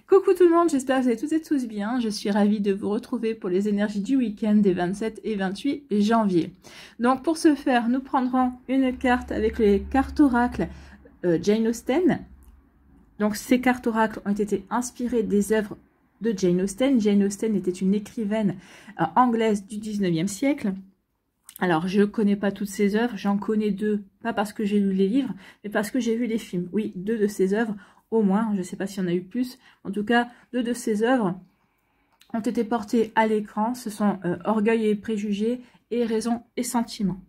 Coucou tout le monde, j'espère que vous allez toutes et tous bien. Je suis ravie de vous retrouver pour les énergies du week-end des 27 et 28 janvier. Donc pour ce faire, nous prendrons une carte avec les cartes oracles Jane Austen. Donc ces cartes oracles ont été inspirées des œuvres de Jane Austen. Jane Austen était une écrivaine anglaise du 19e siècle. Alors, je ne connais pas toutes ses œuvres, j'en connais deux, pas parce que j'ai lu les livres, mais parce que j'ai vu les films. Oui, deux de ses œuvres, au moins, je ne sais pas s'il y en a eu plus. En tout cas, deux de ses œuvres ont été portées à l'écran. Ce sont Orgueil et préjugés et Raison et sentiments.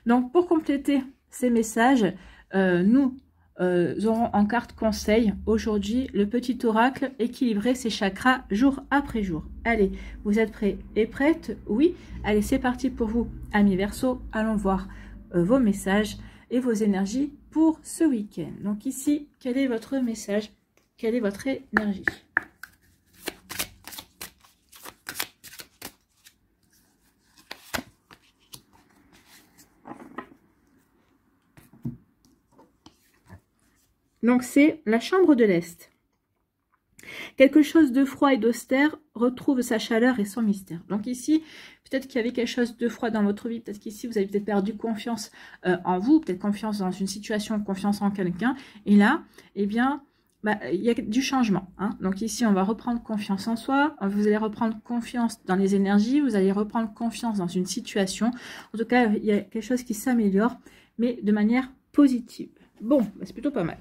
Donc, pour compléter ces messages, nous aurons en carte conseil aujourd'hui le petit oracle équilibrer ses chakras jour après jour. Allez, vous êtes prêts et prêtes? Oui. Allez, c'est parti pour vous, amis Verseau. Allons voir vos messages et vos énergies pour ce week-end. Donc ici, quel est votre message? Quelle est votre énergie? Donc c'est la chambre de l'Est. Quelque chose de froid et d'austère retrouve sa chaleur et son mystère. Donc ici, peut-être qu'il y avait quelque chose de froid dans votre vie. Peut-être qu'ici, vous avez peut-être perdu confiance en vous, peut-être confiance dans une situation, confiance en quelqu'un. Et là, eh bien, il y a du changement. Hein. Donc ici, on va reprendre confiance en soi. Vous allez reprendre confiance dans les énergies. Vous allez reprendre confiance dans une situation. En tout cas, il y a quelque chose qui s'améliore, mais de manière positive. Bon, c'est plutôt pas mal.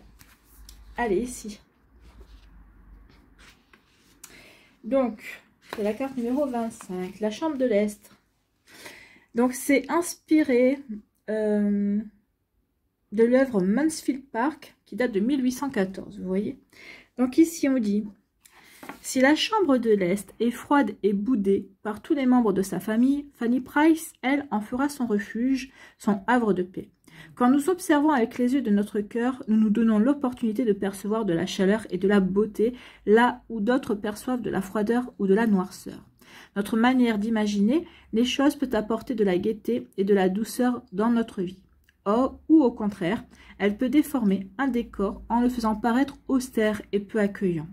Allez, ici. Donc, c'est la carte numéro 25, la chambre de l'Est. Donc, c'est inspiré de l'œuvre Mansfield Park, qui date de 1814, vous voyez. Donc, ici, on dit, si la chambre de l'Est est froide et boudée par tous les membres de sa famille, Fanny Price, elle, en fera son refuge, son havre de paix. Quand nous observons avec les yeux de notre cœur, nous nous donnons l'opportunité de percevoir de la chaleur et de la beauté, là où d'autres perçoivent de la froideur ou de la noirceur. Notre manière d'imaginer les choses peut apporter de la gaieté et de la douceur dans notre vie. Ou au contraire, elle peut déformer un décor en le faisant paraître austère et peu accueillant.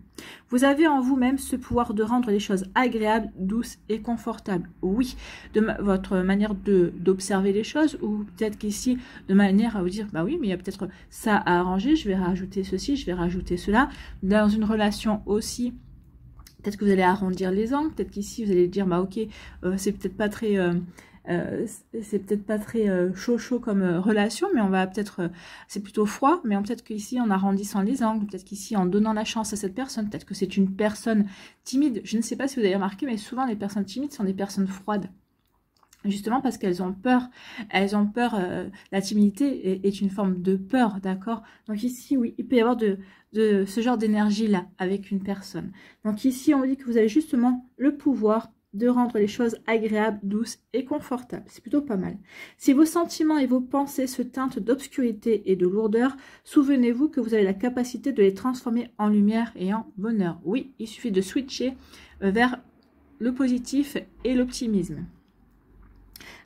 Vous avez en vous-même ce pouvoir de rendre les choses agréables, douces et confortables. Oui, de votre manière d'observer les choses, ou peut-être qu'ici, de manière à vous dire, bah oui, mais il y a peut-être ça à arranger, je vais rajouter ceci, je vais rajouter cela. Dans une relation aussi, peut-être que vous allez arrondir les angles, peut-être qu'ici, vous allez dire, bah ok, c'est peut-être pas très... chaud comme relation, mais on va peut-être, c'est plutôt froid, mais peut-être qu'ici en arrondissant les angles, peut-être qu'ici en donnant la chance à cette personne, peut-être que c'est une personne timide, je ne sais pas si vous avez remarqué, mais souvent les personnes timides sont des personnes froides. Justement parce qu'elles ont peur, la timidité est une forme de peur, d'accord? Donc ici, oui, il peut y avoir de ce genre d'énergie-là avec une personne. Donc ici, on dit que vous avez justement le pouvoir de rendre les choses agréables, douces et confortables. C'est plutôt pas mal. Si vos sentiments et vos pensées se teintent d'obscurité et de lourdeur, souvenez-vous que vous avez la capacité de les transformer en lumière et en bonheur. Oui, il suffit de switcher vers le positif et l'optimisme.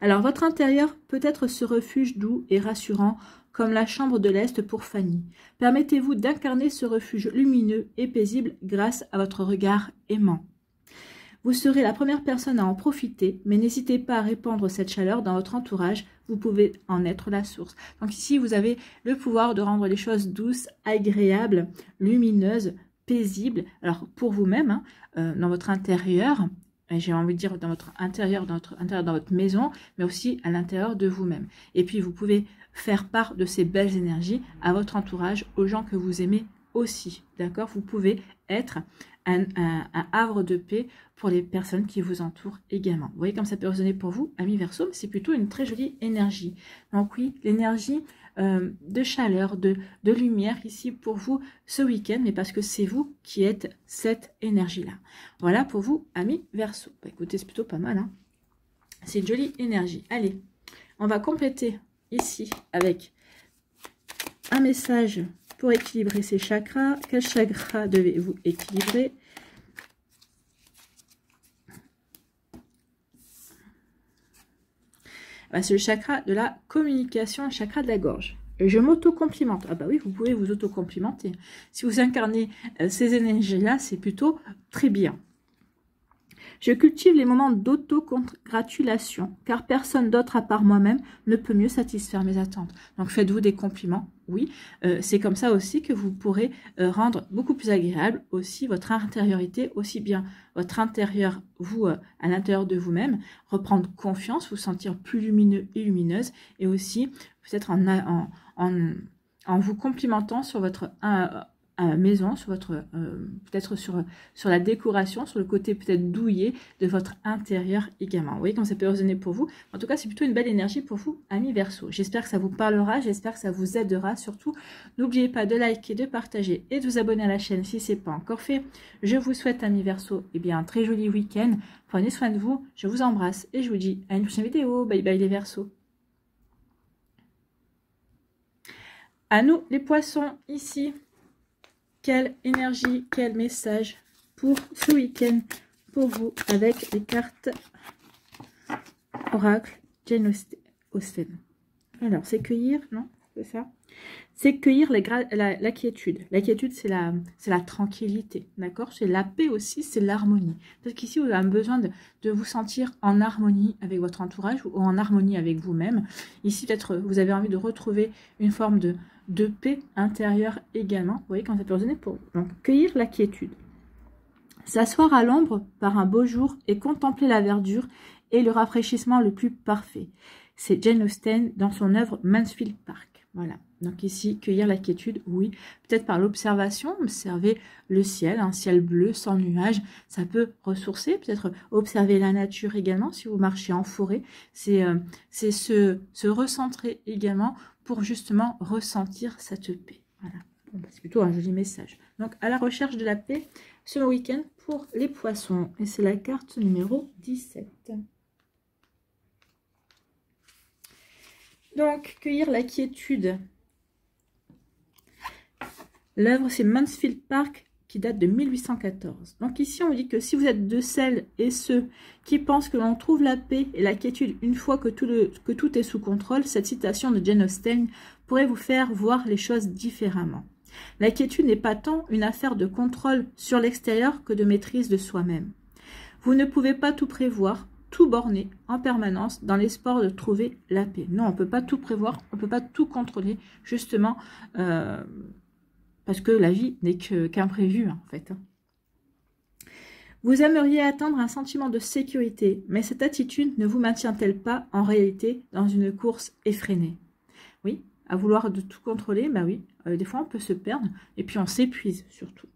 Alors, votre intérieur peut être ce refuge doux et rassurant, comme la chambre de l'Est pour Fanny. Permettez-vous d'incarner ce refuge lumineux et paisible grâce à votre regard aimant. Vous serez la première personne à en profiter, mais n'hésitez pas à répandre cette chaleur dans votre entourage, vous pouvez en être la source. Donc ici, vous avez le pouvoir de rendre les choses douces, agréables, lumineuses, paisibles. Alors pour vous-même, hein, dans votre intérieur, j'ai envie de dire dans votre intérieur, dans votre maison, mais aussi à l'intérieur de vous-même. Et puis vous pouvez faire part de ces belles énergies à votre entourage, aux gens que vous aimez aussi. D'accord? Vous pouvez être un havre de paix pour les personnes qui vous entourent également. Vous voyez comme ça peut résonner pour vous, amis Verseau, mais c'est plutôt une très jolie énergie. Donc oui, l'énergie de chaleur, de lumière ici pour vous ce week-end, mais parce que c'est vous qui êtes cette énergie-là. Voilà pour vous, amis Verseau. Bah, écoutez, c'est plutôt pas mal. Hein, c'est une jolie énergie. Allez, on va compléter ici avec un message pour équilibrer ces chakras. Quel chakra devez-vous équilibrer? C'est le chakra de la communication, le chakra de la gorge. Et je m'auto-complimente. Ah bah oui, vous pouvez vous auto-complimenter. Si vous incarnez ces énergies-là, c'est plutôt très bien. Je cultive les moments d'auto-congratulation, car personne d'autre à part moi-même ne peut mieux satisfaire mes attentes. Donc faites-vous des compliments, oui. C'est comme ça aussi que vous pourrez rendre beaucoup plus agréable aussi votre intériorité, aussi bien votre intérieur, vous, à l'intérieur de vous-même, reprendre confiance, vous sentir plus lumineux et lumineuse, et aussi peut-être en vous complimentant sur votre maison, sur votre peut-être sur la décoration, sur le côté peut-être douillet de votre intérieur également. Vous voyez comme ça peut résonner pour vous. En tout cas, c'est plutôt une belle énergie pour vous, amis Verseau. J'espère que ça vous parlera, j'espère que ça vous aidera. Surtout, n'oubliez pas de liker, de partager et de vous abonner à la chaîne si ce n'est pas encore fait. Je vous souhaite, amis Verseau, eh bien, un très joli week-end. Prenez soin de vous, je vous embrasse et je vous dis à une prochaine vidéo. Bye bye les Verseaux. À nous les Poissons, ici. Quelle énergie, quel message pour ce week-end pour vous avec les cartes Oracle Jane Austen. Alors, c'est cueillir, non? C'est ça? C'est cueillir la quiétude. La quiétude, c'est la tranquillité, d'accord? C'est la paix aussi, c'est l'harmonie. Parce qu'ici, vous avez besoin de vous sentir en harmonie avec votre entourage ou en harmonie avec vous-même. Ici, peut-être, vous avez envie de retrouver une forme de paix intérieure également. Vous voyez, quand ça peut résonner pour vous. Donc, cueillir la quiétude. S'asseoir à l'ombre par un beau jour et contempler la verdure est le rafraîchissement le plus parfait. C'est Jane Austen dans son œuvre Mansfield Park. Voilà. Donc ici, cueillir la quiétude, oui. Peut-être par l'observation, observer le ciel, un ciel bleu sans nuages. Ça peut ressourcer. Peut-être observer la nature également si vous marchez en forêt. C'est se recentrer également pour justement ressentir cette paix. Voilà. Bon, c'est plutôt un joli message. Donc, à la recherche de la paix ce week-end pour les Poissons. Et c'est la carte numéro 17. Donc, cueillir la quiétude. L'œuvre, c'est Mansfield Park, qui date de 1814. Donc ici, on dit que si vous êtes de celles et ceux qui pensent que l'on trouve la paix et la quiétude une fois que tout est sous contrôle, cette citation de Jane Austen pourrait vous faire voir les choses différemment. La quiétude n'est pas tant une affaire de contrôle sur l'extérieur que de maîtrise de soi-même. Vous ne pouvez pas tout prévoir, tout borner en permanence dans l'espoir de trouver la paix. Non, on ne peut pas tout prévoir, on ne peut pas tout contrôler, justement, parce que la vie n'est qu'imprévu, en fait. Vous aimeriez atteindre un sentiment de sécurité, mais cette attitude ne vous maintient-elle pas, en réalité, dans une course effrénée? Oui, à vouloir de tout contrôler, bah oui, des fois on peut se perdre, et puis on s'épuise surtout.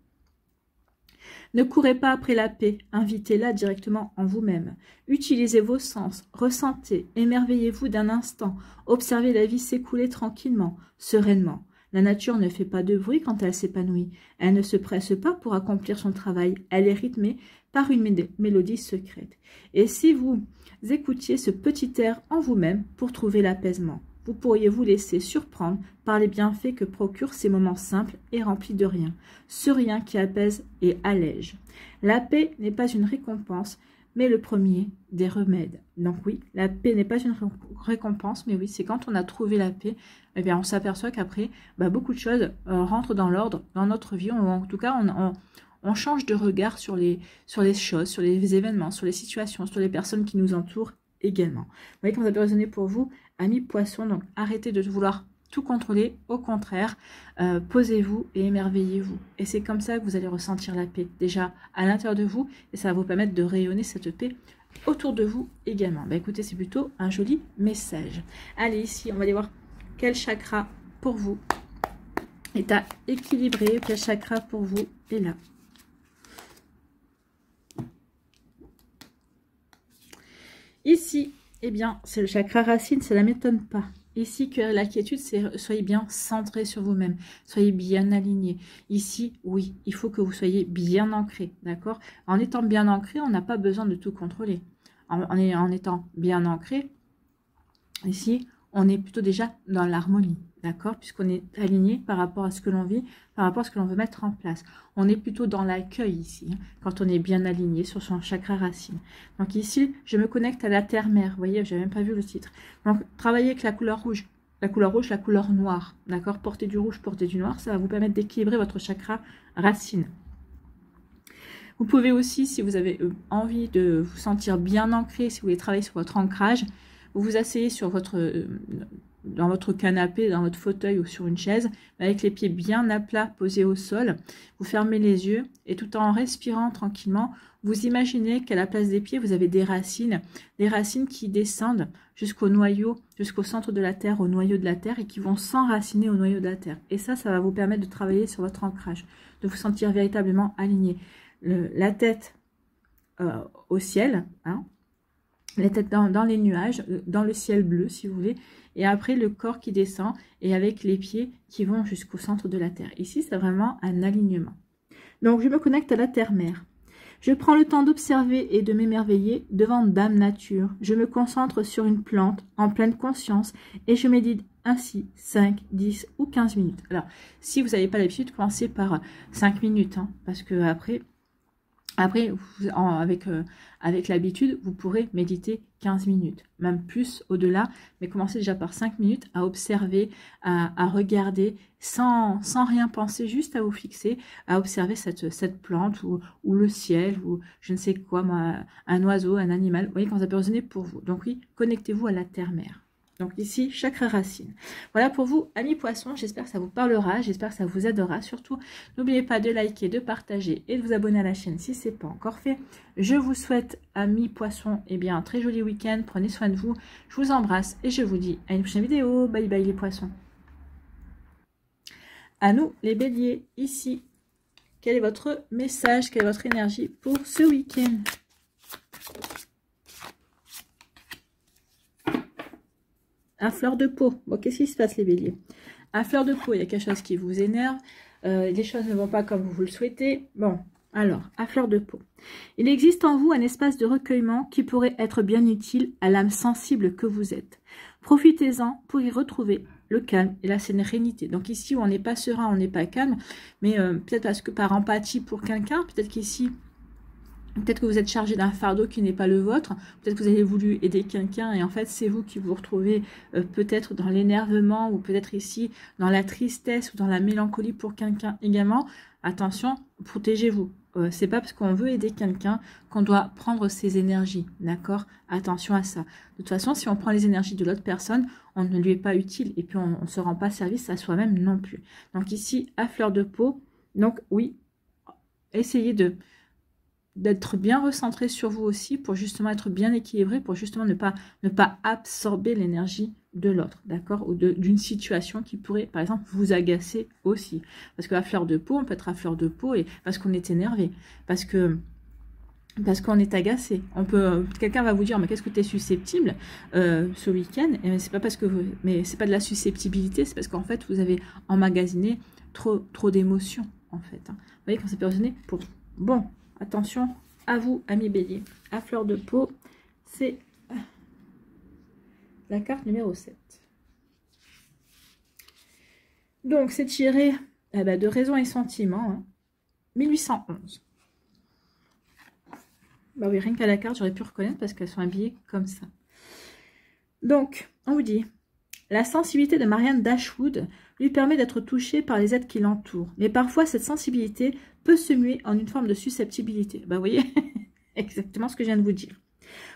Ne courez pas après la paix, invitez-la directement en vous-même. Utilisez vos sens, ressentez, émerveillez-vous d'un instant, observez la vie s'écouler tranquillement, sereinement. La nature ne fait pas de bruit quand elle s'épanouit. Elle ne se presse pas pour accomplir son travail. Elle est rythmée par une mélodie secrète. Et si vous écoutiez ce petit air en vous-même pour trouver l'apaisement, vous pourriez vous laisser surprendre par les bienfaits que procurent ces moments simples et remplis de rien. Ce rien qui apaise et allège. La paix n'est pas une récompense, mais le premier des remèdes. Donc oui, la paix n'est pas une récompense, mais oui, c'est quand on a trouvé la paix, eh bien on s'aperçoit qu'après, beaucoup de choses rentrent dans l'ordre dans notre vie, ou en tout cas on change de regard sur les choses, sur les événements, sur les situations, sur les personnes qui nous entourent également. Vous voyez comment ça peut résonner pour vous, amis Poissons, donc arrêtez de vouloir tout contrôler, au contraire, posez-vous et émerveillez-vous. Et c'est comme ça que vous allez ressentir la paix, déjà à l'intérieur de vous, et ça va vous permettre de rayonner cette paix autour de vous également. Écoutez, c'est plutôt un joli message. Allez, ici, on va aller voir quel chakra pour vous est à équilibrer, quel chakra pour vous est là. Ici, eh bien, c'est le chakra racine, ça ne m'étonne pas. Ici, que la quiétude, c'est soyez bien centré sur vous-même, soyez bien aligné. Ici, oui, il faut que vous soyez bien ancré, d'accord? En étant bien ancré, on n'a pas besoin de tout contrôler. En étant bien ancré, ici, on est plutôt déjà dans l'harmonie, d'accord? Puisqu'on est aligné par rapport à ce que l'on vit, par rapport à ce que l'on veut mettre en place. On est plutôt dans l'accueil ici, quand on est bien aligné sur son chakra racine. Donc ici, je me connecte à la terre-mère. Vous voyez, je n'avais même pas vu le titre. Donc, travailler avec la couleur rouge la couleur rouge, la couleur noire. D'accord? Portez du rouge, portez du noir. Ça va vous permettre d'équilibrer votre chakra racine. Vous pouvez aussi, si vous avez envie de vous sentir bien ancré, si vous voulez travailler sur votre ancrage, vous vous asseyez sur dans votre canapé, dans votre fauteuil ou sur une chaise, avec les pieds bien à plat posés au sol. Vous fermez les yeux et tout en respirant tranquillement, vous imaginez qu'à la place des pieds, vous avez des racines qui descendent jusqu'au noyau, jusqu'au centre de la Terre, au noyau de la Terre, et qui vont s'enraciner au noyau de la Terre. Et ça va vous permettre de travailler sur votre ancrage, de vous sentir véritablement aligné. La tête au ciel, hein, la tête dans les nuages, dans le ciel bleu si vous voulez, et après le corps qui descend et avec les pieds qui vont jusqu'au centre de la Terre. Ici, c'est vraiment un alignement. Donc, je me connecte à la Terre-Mère. Je prends le temps d'observer et de m'émerveiller devant Dame Nature. Je me concentre sur une plante en pleine conscience et je médite ainsi 5, 10 ou 15 minutes. Alors, si vous n'avez pas l'habitude, commencez par 5 minutes, hein, parce que après avec l'habitude, vous pourrez méditer 15 minutes, même plus au-delà, mais commencez déjà par 5 minutes à observer, à regarder sans rien penser, juste à vous fixer, à observer cette plante ou le ciel ou je ne sais quoi, moi, un oiseau, un animal. Vous voyez quand ça peut résonner pour vous. Donc oui, connectez-vous à la terre-mère. Donc ici, chakra racine. Voilà pour vous, amis poissons. J'espère que ça vous parlera. J'espère que ça vous aidera. Surtout, n'oubliez pas de liker, de partager et de vous abonner à la chaîne si ce n'est pas encore fait. Je vous souhaite, amis poissons, un très joli week-end. Prenez soin de vous. Je vous embrasse et je vous dis à une prochaine vidéo. Bye bye les poissons. À nous, les béliers, ici. Quel est votre message? Quelle est votre énergie pour ce week-end? À fleur de peau. Bon, qu'est-ce qui se passe les béliers? À fleur de peau, il y a quelque chose qui vous énerve. Les choses ne vont pas comme vous le souhaitez. Bon, alors, à fleur de peau. Il existe en vous un espace de recueillement qui pourrait être bien utile à l'âme sensible que vous êtes. Profitez-en pour y retrouver le calme et la sérénité. Donc ici, on n'est pas serein, on n'est pas calme, mais peut-être parce que par empathie pour quelqu'un, peut-être qu'ici... Peut-être que vous êtes chargé d'un fardeau qui n'est pas le vôtre. Peut-être que vous avez voulu aider quelqu'un et en fait, c'est vous qui vous retrouvez peut-être dans l'énervement ou peut-être ici dans la tristesse ou dans la mélancolie pour quelqu'un également. Attention, protégez-vous. C'est pas parce qu'on veut aider quelqu'un qu'on doit prendre ses énergies. D'accord? Attention à ça. De toute façon, si on prend les énergies de l'autre personne, on ne lui est pas utile et puis on ne se rend pas service à soi-même non plus. Donc ici, à fleur de peau. Donc oui, essayez d'être bien recentré sur vous aussi pour justement être bien équilibré, pour justement ne pas absorber l'énergie de l'autre, d'accord, ou d'une situation qui pourrait, par exemple, vous agacer aussi. Parce qu'à fleur de peau, on peut être à fleur de peau et parce qu'on est énervé, parce qu'on est agacé. Quelqu'un va vous dire, mais qu'est-ce que tu es susceptible ce week-end? Et c'est pas parce que mais c'est pas de la susceptibilité, c'est parce qu'en fait, vous avez emmagasiné trop d'émotions, en fait. Hein. Vous voyez, quand c'est personné pour... Bon, attention à vous, amis béliers. À fleur de peau, c'est la carte numéro 7. Donc, c'est tiré de raison et sentiment. Hein. 1811. Bah oui, rien qu'à la carte, j'aurais pu reconnaître parce qu'elles sont habillées comme ça. Donc, on vous dit, la sensibilité de Marianne Dashwood lui permet d'être touchée par les êtres qui l'entourent. Mais parfois, cette sensibilité peut se muer en une forme de susceptibilité. Bah, vous voyez, exactement ce que je viens de vous dire.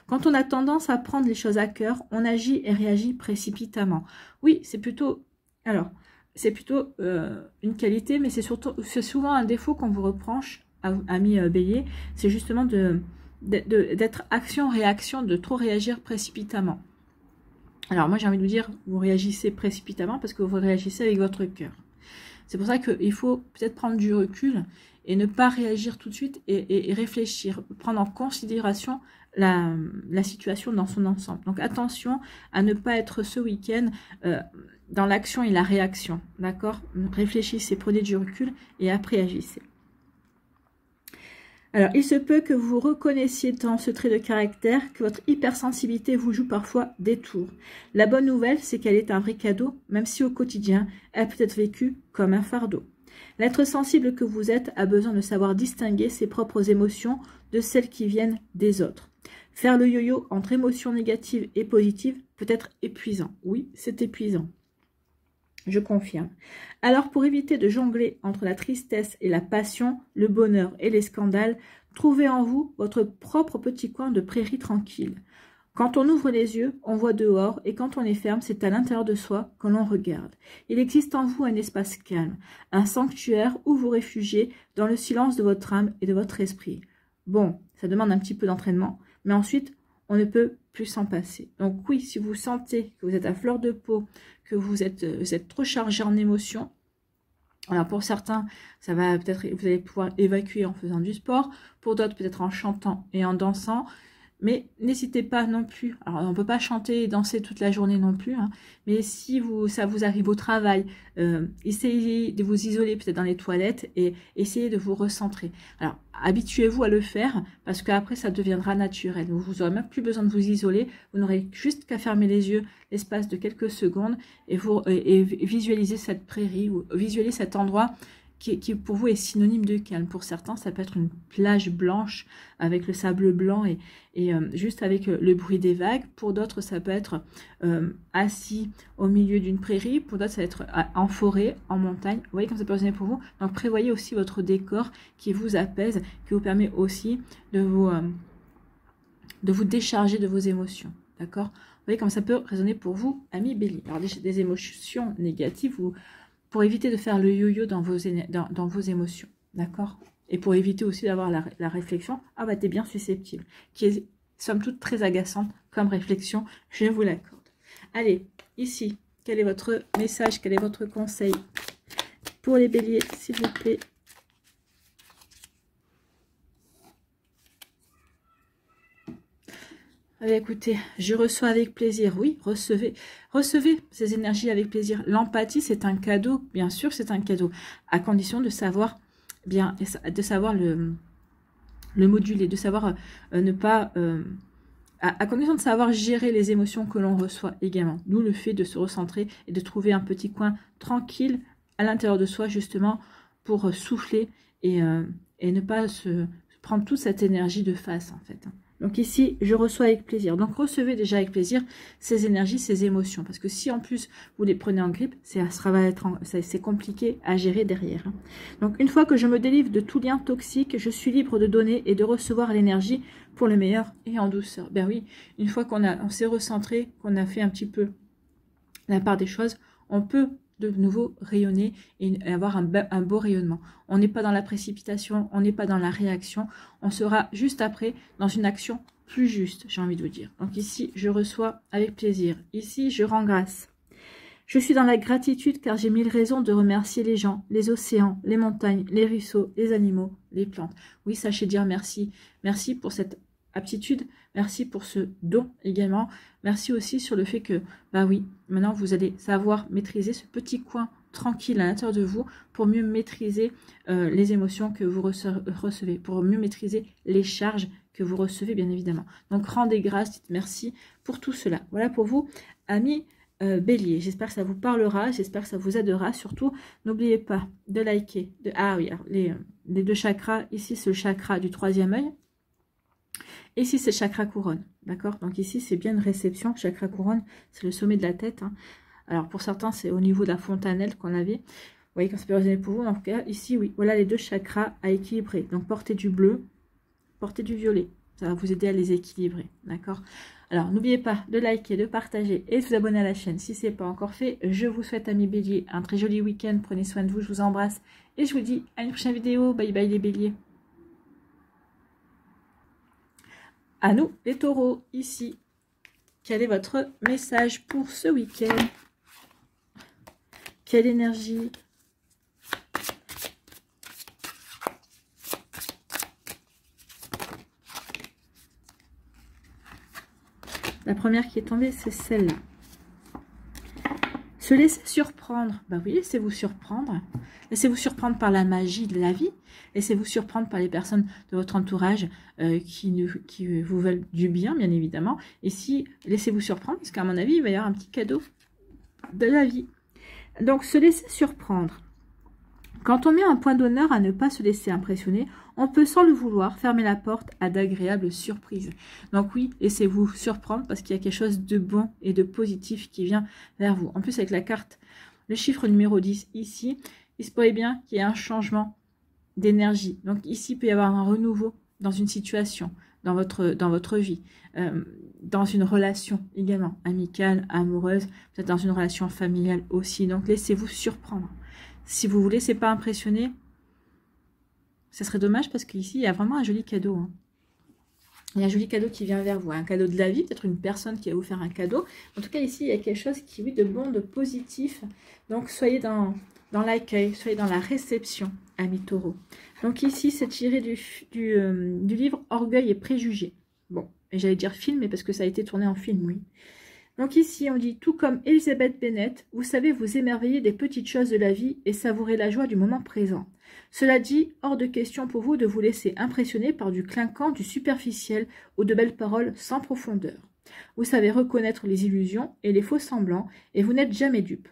Quand on a tendance à prendre les choses à cœur, on agit et réagit précipitamment. Oui, c'est plutôt... Alors, c'est plutôt une qualité, mais c'est souvent un défaut qu'on vous reproche, amis bélier, c'est justement d'être action-réaction, de trop réagir précipitamment. Alors moi j'ai envie de vous dire, vous réagissez précipitamment parce que vous réagissez avec votre cœur. C'est pour ça qu'il faut peut-être prendre du recul et ne pas réagir tout de suite et réfléchir, prendre en considération la situation dans son ensemble. Donc attention à ne pas être ce week-end dans l'action et la réaction, d'accord? Réfléchissez, prenez du recul et après agissez. Alors, il se peut que vous reconnaissiez dans ce trait de caractère que votre hypersensibilité vous joue parfois des tours. La bonne nouvelle, c'est qu'elle est un vrai cadeau, même si au quotidien, elle peut être vécue comme un fardeau. L'être sensible que vous êtes a besoin de savoir distinguer ses propres émotions de celles qui viennent des autres. Faire le yo-yo entre émotions négatives et positives peut être épuisant. Oui, c'est épuisant. Je confirme. Alors, pour éviter de jongler entre la tristesse et la passion, le bonheur et les scandales, trouvez en vous votre propre petit coin de prairie tranquille. Quand on ouvre les yeux, on voit dehors, et quand on les ferme, c'est à l'intérieur de soi que l'on regarde. Il existe en vous un espace calme, un sanctuaire où vous réfugiez dans le silence de votre âme et de votre esprit. Bon, ça demande un petit peu d'entraînement, mais ensuite, on ne peut plus s'en passer. Donc oui, si vous sentez que vous êtes à fleur de peau, que vous êtes trop chargé en émotions, alors pour certains, ça va peut-être, vous allez pouvoir évacuer en faisant du sport, pour d'autres peut-être en chantant et en dansant, mais n'hésitez pas non plus, alors on ne peut pas chanter et danser toute la journée non plus, hein, mais si ça vous arrive au travail, essayez de vous isoler peut-être dans les toilettes et essayez de vous recentrer. Alors habituez-vous à le faire parce qu'après ça deviendra naturel. Vous n'aurez même plus besoin de vous isoler, vous n'aurez juste qu'à fermer les yeux l'espace de quelques secondes et visualiser cette prairie ou visualiser cet endroit qui pour vous est synonyme de calme. Pour certains, ça peut être une plage blanche avec le sable blanc et juste avec le bruit des vagues. Pour d'autres, ça peut être assis au milieu d'une prairie. Pour d'autres, ça va être en forêt, en montagne. Vous voyez comme ça peut résonner pour vous. Donc, prévoyez aussi votre décor qui vous apaise, qui vous permet aussi de vous décharger de vos émotions. D'accord? Vous voyez comme ça peut résonner pour vous, amis Bélier. Alors, des émotions négatives ou pour éviter de faire le yo-yo dans vos émotions, d'accord? Et pour éviter aussi d'avoir la réflexion, ah bah t'es bien susceptible, qui est somme toute très agaçante comme réflexion, je vous l'accorde. Allez, ici, quel est votre message, quel est votre conseil pour les béliers, s'il vous plaît? Écoutez, je reçois avec plaisir. Oui, recevez ces énergies avec plaisir. L'empathie, c'est un cadeau, bien sûr, c'est un cadeau, à condition de savoir bien, de savoir le moduler, de savoir ne pas, à condition de savoir gérer les émotions que l'on reçoit également. D'où le fait de se recentrer et de trouver un petit coin tranquille à l'intérieur de soi, justement, pour souffler et ne pas se prendre toute cette énergie de face, en fait. Donc ici, je reçois avec plaisir. Donc recevez déjà avec plaisir ces énergies, ces émotions. Parce que si en plus vous les prenez en grippe, c'est compliqué à gérer derrière. Donc une fois que je me délivre de tout lien toxique, je suis libre de donner et de recevoir l'énergie pour le meilleur et en douceur. Ben oui, une fois on s'est recentré, qu'on a fait un petit peu la part des choses, on peut de nouveau rayonner et avoir un beau rayonnement. On n'est pas dans la précipitation, on n'est pas dans la réaction, on sera juste après dans une action plus juste, j'ai envie de vous dire. Donc ici, je reçois avec plaisir. Ici, je rends grâce. Je suis dans la gratitude car j'ai 1000 raisons de remercier les gens, les océans, les montagnes, les ruisseaux, les animaux, les plantes. Oui, sachez dire merci. Merci pour cette aptitude, merci pour ce don également, merci aussi sur le fait que, bah oui, maintenant vous allez savoir maîtriser ce petit coin tranquille à l'intérieur de vous pour mieux maîtriser les émotions que vous recevez, pour mieux maîtriser les charges que vous recevez bien évidemment. Donc rendez grâce, dites merci pour tout cela. Voilà pour vous, amis Bélier. J'espère que ça vous parlera, j'espère que ça vous aidera. Surtout, n'oubliez pas de liker. Ah oui, alors, les deux chakras, ici c'est le chakra du troisième œil. Ici, c'est chakra couronne, d'accord? Donc ici, c'est bien une réception. Chakra couronne, c'est le sommet de la tête. Hein. Alors, pour certains, c'est au niveau de la fontanelle qu'on avait. Vous voyez, quand ça peut résonner pour vous. En tout cas, ici, oui, voilà les deux chakras à équilibrer. Donc, portez du bleu, portez du violet. Ça va vous aider à les équilibrer, d'accord? Alors, n'oubliez pas de liker, de partager et de vous abonner à la chaîne si ce n'est pas encore fait. Je vous souhaite, amis béliers, un très joli week-end. Prenez soin de vous, je vous embrasse. Et je vous dis à une prochaine vidéo. Bye bye les béliers. À nous, les taureaux, ici. Quel est votre message pour ce week-end? Quelle énergie? La première qui est tombée, c'est celle-là. Se laisser surprendre. Bah oui, laissez-vous surprendre. Laissez-vous surprendre par la magie de la vie. Laissez-vous surprendre par les personnes de votre entourage qui vous veulent du bien, bien évidemment. Et si, laissez-vous surprendre, parce qu'à mon avis, il va y avoir un petit cadeau de la vie. Donc, se laisser surprendre. Quand on met un point d'honneur à ne pas se laisser impressionner, on peut sans le vouloir fermer la porte à d'agréables surprises. Donc oui, laissez-vous surprendre parce qu'il y a quelque chose de bon et de positif qui vient vers vous. En plus avec la carte le chiffre numéro 10 ici, il se pourrait bien qu'il y ait un changement d'énergie. Donc ici, il peut y avoir un renouveau dans une situation, dans votre vie, dans une relation également, amicale, amoureuse, peut-être dans une relation familiale aussi. Donc laissez-vous surprendre. Si vous ne vous laissez pas impressionner, ça serait dommage parce qu'ici, il y a vraiment un joli cadeau. Hein. Il y a un joli cadeau qui vient vers vous, un cadeau de la vie, peut-être une personne qui va vous faire un cadeau. En tout cas, ici, il y a quelque chose qui, oui, de bon, de positif. Donc, soyez dans l'accueil, soyez dans la réception, amis taureaux. Donc ici, c'est tiré du livre Orgueil et préjugés. Bon, et j'allais dire film, mais parce que ça a été tourné en film, oui. Donc ici, on dit, tout comme Elizabeth Bennet, vous savez vous émerveiller des petites choses de la vie et savourer la joie du moment présent. Cela dit, hors de question pour vous de vous laisser impressionner par du clinquant, du superficiel ou de belles paroles sans profondeur. Vous savez reconnaître les illusions et les faux semblants et vous n'êtes jamais dupe.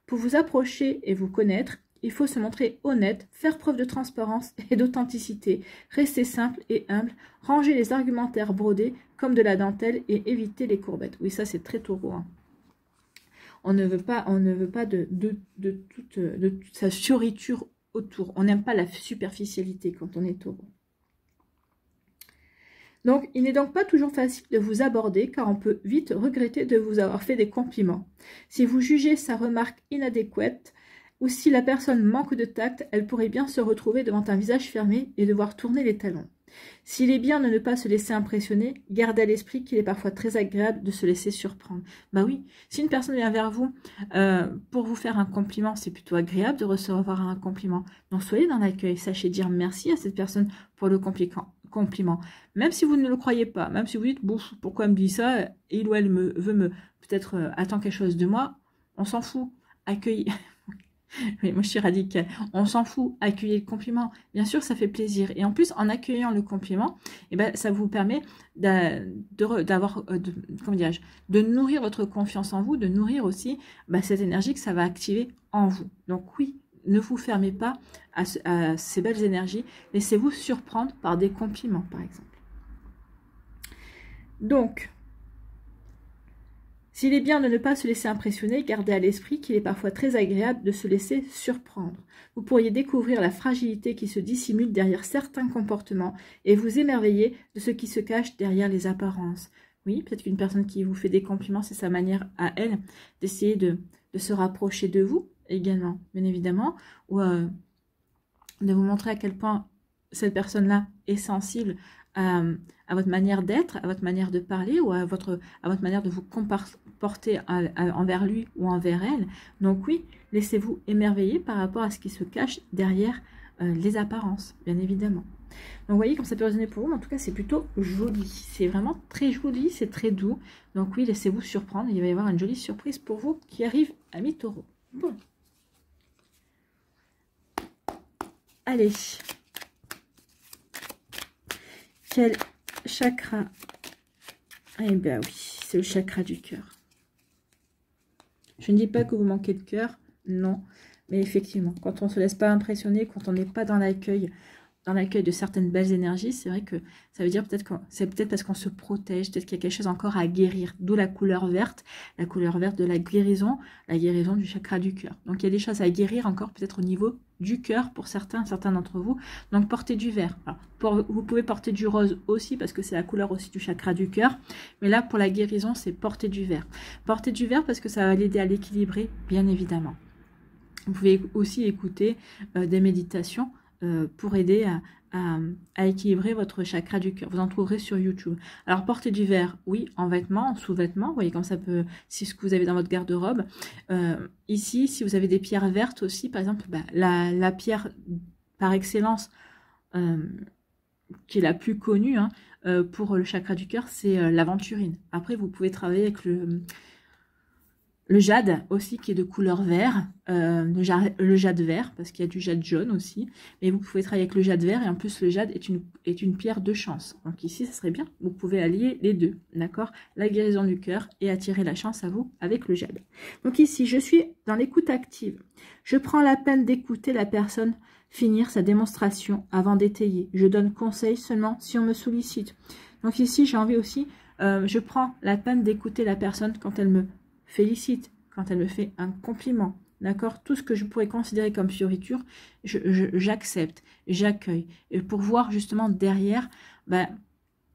Pour vous approcher et vous connaître, il faut se montrer honnête, faire preuve de transparence et d'authenticité, rester simple et humble, ranger les argumentaires brodés comme de la dentelle et éviter les courbettes. Oui, ça c'est très taureau. Hein. On ne veut pas de toute sa fioriture autour. On n'aime pas la superficialité quand on est taureau. Donc, il n'est donc pas toujours facile de vous aborder car on peut vite regretter de vous avoir fait des compliments. Si vous jugez sa remarque inadéquate ou si la personne manque de tact, elle pourrait bien se retrouver devant un visage fermé et devoir tourner les talons. S'il est bien de ne pas se laisser impressionner, gardez à l'esprit qu'il est parfois très agréable de se laisser surprendre. Bah oui, si une personne vient vers vous pour vous faire un compliment, c'est plutôt agréable de recevoir un compliment. Donc soyez dans l'accueil, sachez dire merci à cette personne pour le compliment. Même si vous ne le croyez pas, même si vous dites, bon, pourquoi elle me dit ça, il ou elle veut peut-être attend quelque chose de moi, on s'en fout, accueillez. Oui, moi je suis radicale. On s'en fout, accueillez le compliment. Bien sûr, ça fait plaisir. Et en plus, en accueillant le compliment, eh ben, ça vous permet d'avoir, comment dirais-je, de nourrir votre confiance en vous, de nourrir aussi cette énergie que ça va activer en vous. Donc oui, ne vous fermez pas à ces belles énergies. Laissez-vous surprendre par des compliments, par exemple. Donc, s'il est bien de ne pas se laisser impressionner, gardez à l'esprit qu'il est parfois très agréable de se laisser surprendre. Vous pourriez découvrir la fragilité qui se dissimule derrière certains comportements et vous émerveiller de ce qui se cache derrière les apparences. Oui, peut-être qu'une personne qui vous fait des compliments, c'est sa manière à elle d'essayer de se rapprocher de vous également, bien évidemment, ou de vous montrer à quel point cette personne-là est sensible à votre manière d'être, à votre manière de parler ou à votre manière de vous comporter envers lui ou envers elle. Donc oui, laissez-vous émerveiller par rapport à ce qui se cache derrière les apparences, bien évidemment. Donc vous voyez comme ça peut résonner pour vous, mais en tout cas c'est plutôt joli. C'est vraiment très joli, c'est très doux. Donc oui, laissez-vous surprendre, il va y avoir une jolie surprise pour vous qui arrive à mi-taureau. Bon. Allez. Quel chakra? Eh bien oui, c'est le chakra du cœur. Je ne dis pas que vous manquez de cœur, non. Mais effectivement, quand on ne se laisse pas impressionner, quand on n'est pas dans l'accueil de certaines belles énergies, c'est vrai que ça veut dire c'est peut-être parce qu'on se protège, peut-être qu'il y a quelque chose encore à guérir, d'où la couleur verte de la guérison du chakra du cœur. Donc il y a des choses à guérir encore peut-être au niveau du cœur pour certains d'entre vous. Donc portez du vert. Alors, vous pouvez porter du rose aussi parce que c'est la couleur aussi du chakra du cœur. Mais là pour la guérison c'est porter du vert. Portez du vert parce que ça va l'aider à l'équilibrer bien évidemment. Vous pouvez aussi écouter des méditations pour aider à équilibrer votre chakra du cœur. Vous en trouverez sur YouTube. Alors, portez du vert, oui, en vêtements, en sous-vêtements. Vous voyez comme ça peut, c'est ce que vous avez dans votre garde-robe. Ici, si vous avez des pierres vertes aussi, par exemple, la pierre par excellence qui est la plus connue pour le chakra du cœur, c'est l'aventurine. Après, vous pouvez travailler avec le jade aussi qui est de couleur vert, le jade vert parce qu'il y a du jade jaune aussi, mais vous pouvez travailler avec le jade vert et en plus le jade est une pierre de chance. Donc ici ça serait bien, vous pouvez allier les deux, d'accord? La guérison du cœur et attirer la chance à vous avec le jade. Donc ici je suis dans l'écoute active. Je prends la peine d'écouter la personne finir sa démonstration avant d'étayer. Je donne conseil seulement si on me sollicite. Donc ici j'ai envie aussi, je prends la peine d'écouter la personne quand elle me félicite, quand elle me fait un compliment, d'accord? Tout ce que je pourrais considérer comme fioriture, j'accepte, j'accueille. Et pour voir justement derrière, ben,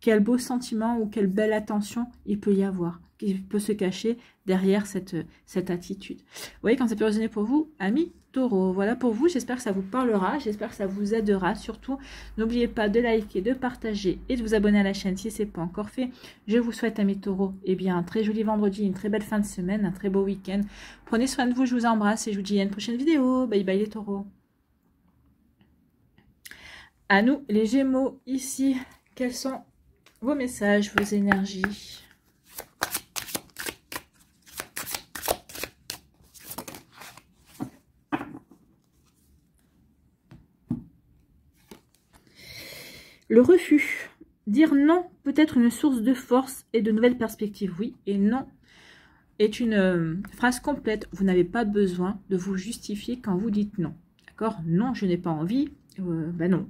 quel beau sentiment ou quelle belle attention il peut y avoir, qui peut se cacher derrière cette attitude. Vous voyez, quand ça peut résonner pour vous, amis Taureau, voilà pour vous. J'espère que ça vous parlera, j'espère que ça vous aidera. Surtout, n'oubliez pas de liker, de partager et de vous abonner à la chaîne si ce n'est pas encore fait. Je vous souhaite, amis Taureau, eh bien, un très joli vendredi, une très belle fin de semaine, un très beau week-end. Prenez soin de vous, je vous embrasse et je vous dis à une prochaine vidéo. Bye bye les Taureaux. À nous, les Gémeaux, ici, quels sont vos messages, vos énergies? Le refus. Dire non peut être une source de force et de nouvelles perspectives. Oui et non est une phrase complète. Vous n'avez pas besoin de vous justifier quand vous dites non. D'accord? Non, je n'ai pas envie. Ben non.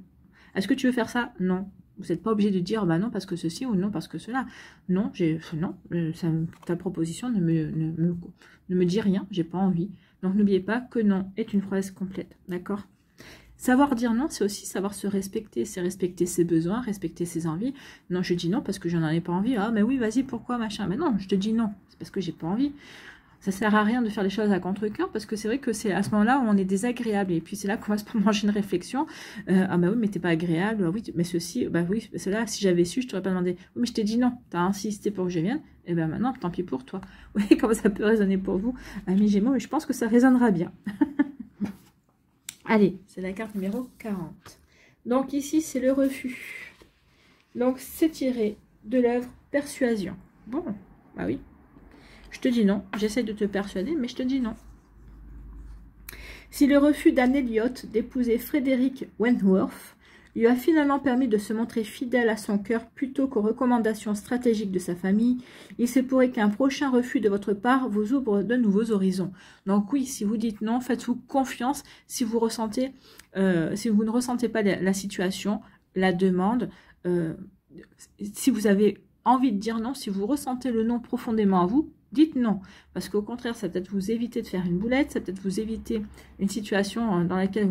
Est-ce que tu veux faire ça? Non. Vous n'êtes pas obligé de dire bah non parce que ceci ou non parce que cela. Non, ta proposition ne me dit rien. J'ai pas envie. Donc n'oubliez pas que non est une phrase complète. D'accord? Savoir dire non, c'est aussi savoir se respecter. C'est respecter ses besoins, respecter ses envies. Non, je dis non parce que je n'en ai pas envie. Ah, mais oui, vas-y, pourquoi, machin. Mais non, je te dis non. C'est parce que j'ai pas envie. Ça sert à rien de faire les choses à contre-cœur parce que c'est vrai que c'est à ce moment-là où on est désagréable. Et puis c'est là qu'on va se manger une réflexion. Ah, bah oui, mais t'es pas agréable. Ah, oui, mais ceci, bah oui, cela, si j'avais su, je t'aurais pas demandé. Oui, mais je t'ai dit non. T'as insisté pour que je vienne. Et bien maintenant, tant pis pour toi. Vous voyez comment ça peut résonner pour vous, amis Gémeaux, mais je pense que ça résonnera bien. Allez, c'est la carte numéro 40. Donc ici, c'est le refus. Donc c'est tiré de l'œuvre Persuasion. Bon, bah oui. Je te dis non. J'essaie de te persuader, mais je te dis non. Si le refus d'Anne Elliot d'épouser Frédéric Wentworth lui a finalement permis de se montrer fidèle à son cœur plutôt qu'aux recommandations stratégiques de sa famille, il se pourrait qu'un prochain refus de votre part vous ouvre de nouveaux horizons. Donc oui, si vous dites non, faites-vous confiance si vous ressentez, si vous ne ressentez pas la situation, la demande, si vous avez envie de dire non, si vous ressentez le non profondément à vous, dites non, parce qu'au contraire, ça va peut-être vous éviter de faire une boulette, ça va peut-être vous éviter une situation dans laquelle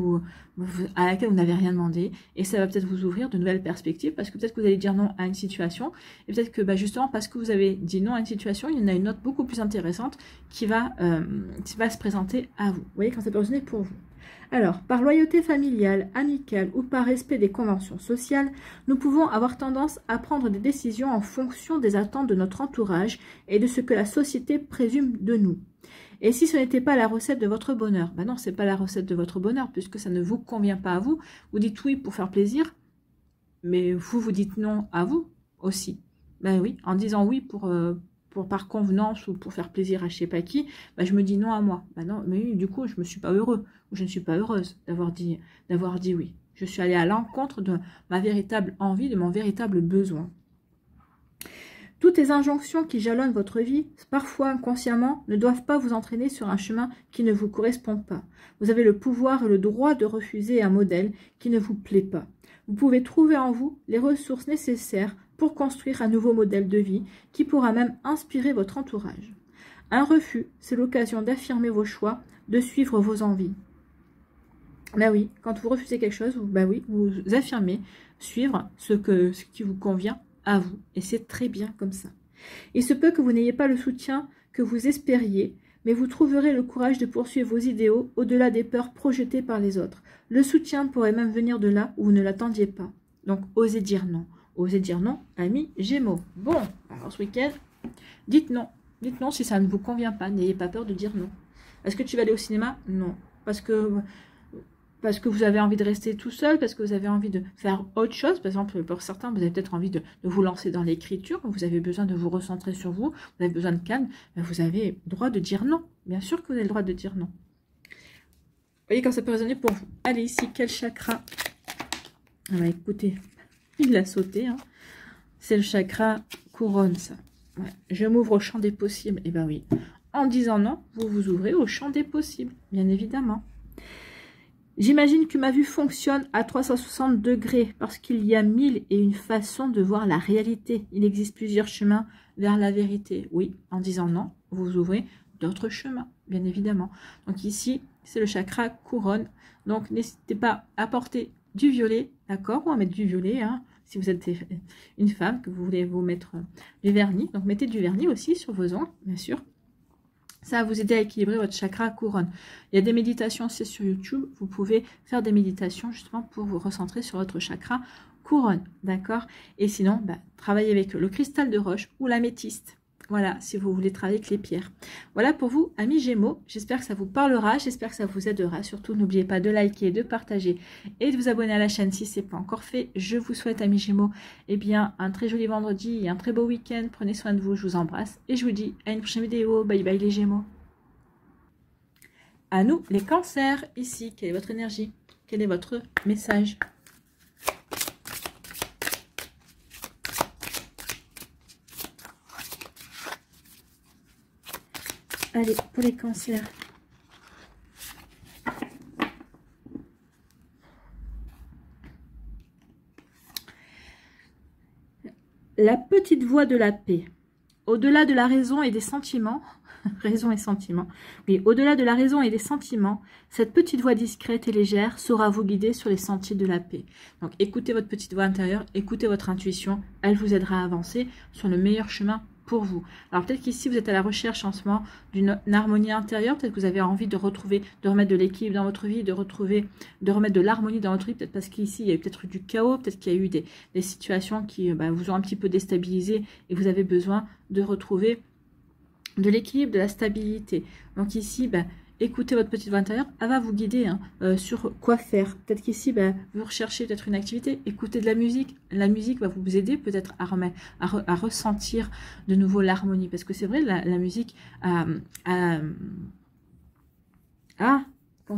à laquelle vous n'avez rien demandé, et ça va peut-être vous ouvrir de nouvelles perspectives, parce que peut-être que vous allez dire non à une situation, et peut-être que justement parce que vous avez dit non à une situation, il y en a une autre beaucoup plus intéressante qui va se présenter à vous. Vous voyez quand ça peut résonner pour vous. Alors, par loyauté familiale, amicale ou par respect des conventions sociales, nous pouvons avoir tendance à prendre des décisions en fonction des attentes de notre entourage et de ce que la société présume de nous. Et si ce n'était pas la recette de votre bonheur? Ben non, ce n'est pas la recette de votre bonheur puisque ça ne vous convient pas à vous. Vous dites oui pour faire plaisir, mais vous dites non à vous aussi. Ben oui, en disant oui par convenance ou pour faire plaisir à je sais pas qui, ben je me dis non à moi. Ben non, mais oui, du coup, je me suis pas heureux ou je ne suis pas heureuse d'avoir dit oui. Je suis allée à l'encontre de ma véritable envie, de mon véritable besoin. Toutes les injonctions qui jalonnent votre vie, parfois inconsciemment, ne doivent pas vous entraîner sur un chemin qui ne vous correspond pas. Vous avez le pouvoir et le droit de refuser un modèle qui ne vous plaît pas. Vous pouvez trouver en vous les ressources nécessaires pour construire un nouveau modèle de vie qui pourra même inspirer votre entourage. Un refus, c'est l'occasion d'affirmer vos choix, de suivre vos envies. Ben oui, quand vous refusez quelque chose, vous affirmez suivre ce qui vous convient à vous. Et c'est très bien comme ça. Il se peut que vous n'ayez pas le soutien que vous espériez, mais vous trouverez le courage de poursuivre vos idéaux au-delà des peurs projetées par les autres. Le soutien pourrait même venir de là où vous ne l'attendiez pas. Donc, osez dire non. Osez dire non, amis Gémeaux. Bon, alors ce week-end, dites non. Dites non si ça ne vous convient pas. N'ayez pas peur de dire non. Est-ce que tu vas aller au cinéma? Non. Parce que vous avez envie de rester tout seul, parce que vous avez envie de faire autre chose. Par exemple, pour certains, vous avez peut-être envie de vous lancer dans l'écriture, vous avez besoin de vous recentrer sur vous, vous avez besoin de calme, vous avez le droit de dire non. Bien sûr que vous avez le droit de dire non. Vous voyez quand ça peut résonner pour vous. Allez, ici, quel chakra? Ah bah écoutez, il l'a sauté. Hein. C'est le chakra couronne, ça. Ouais. Je m'ouvre au champ des possibles. Eh bien oui. En disant non, vous vous ouvrez au champ des possibles, bien évidemment. J'imagine que ma vue fonctionne à 360 degrés parce qu'il y a 1001 façons de voir la réalité. Il existe plusieurs chemins vers la vérité. Oui, en disant non, vous vous ouvrez d'autres chemins, bien évidemment. Donc ici, c'est le chakra couronne. Donc n'hésitez pas à porter du violet, d'accord, ou à mettre du violet, hein, si vous êtes une femme, que vous voulez vous mettre du vernis. Donc mettez du vernis aussi sur vos ongles, bien sûr. Ça va vous aider à équilibrer votre chakra couronne. Il y a des méditations aussi sur YouTube. Vous pouvez faire des méditations justement pour vous recentrer sur votre chakra couronne, d'accord? Et sinon, travaillez avec le cristal de roche ou l'améthyste. Voilà, si vous voulez travailler avec les pierres. Voilà pour vous, amis Gémeaux. J'espère que ça vous parlera, j'espère que ça vous aidera. Surtout, n'oubliez pas de liker, de partager et de vous abonner à la chaîne si ce n'est pas encore fait. Je vous souhaite, amis Gémeaux, eh bien, un très joli vendredi et un très beau week-end. Prenez soin de vous, je vous embrasse et je vous dis à une prochaine vidéo. Bye bye les Gémeaux. À nous, les cancers, ici, quelle est votre énergie? Quel est votre message? Allez, pour les cancers. La petite voix de la paix. Au-delà de la raison et des sentiments, raison et sentiments, oui, au-delà de la raison et des sentiments, cette petite voix discrète et légère saura vous guider sur les sentiers de la paix. Donc écoutez votre petite voix intérieure, écoutez votre intuition, elle vous aidera à avancer sur le meilleur chemin pour vous. Alors peut-être qu'ici vous êtes à la recherche en ce moment d'une harmonie intérieure, peut-être que vous avez envie de retrouver, de remettre de l'équilibre dans votre vie, de remettre de l'harmonie dans votre vie, peut-être parce qu'ici il y a peut-être eu du chaos, peut-être qu'il y a eu des situations qui vous ont un petit peu déstabilisé et vous avez besoin de retrouver de l'équilibre, de la stabilité. Donc ici, écoutez votre petite voix intérieure, elle va vous guider sur quoi faire. Peut-être qu'ici, vous recherchez peut-être une activité, écoutez de la musique. La musique va vous aider peut-être à ressentir de nouveau l'harmonie. Parce que c'est vrai, la musique comment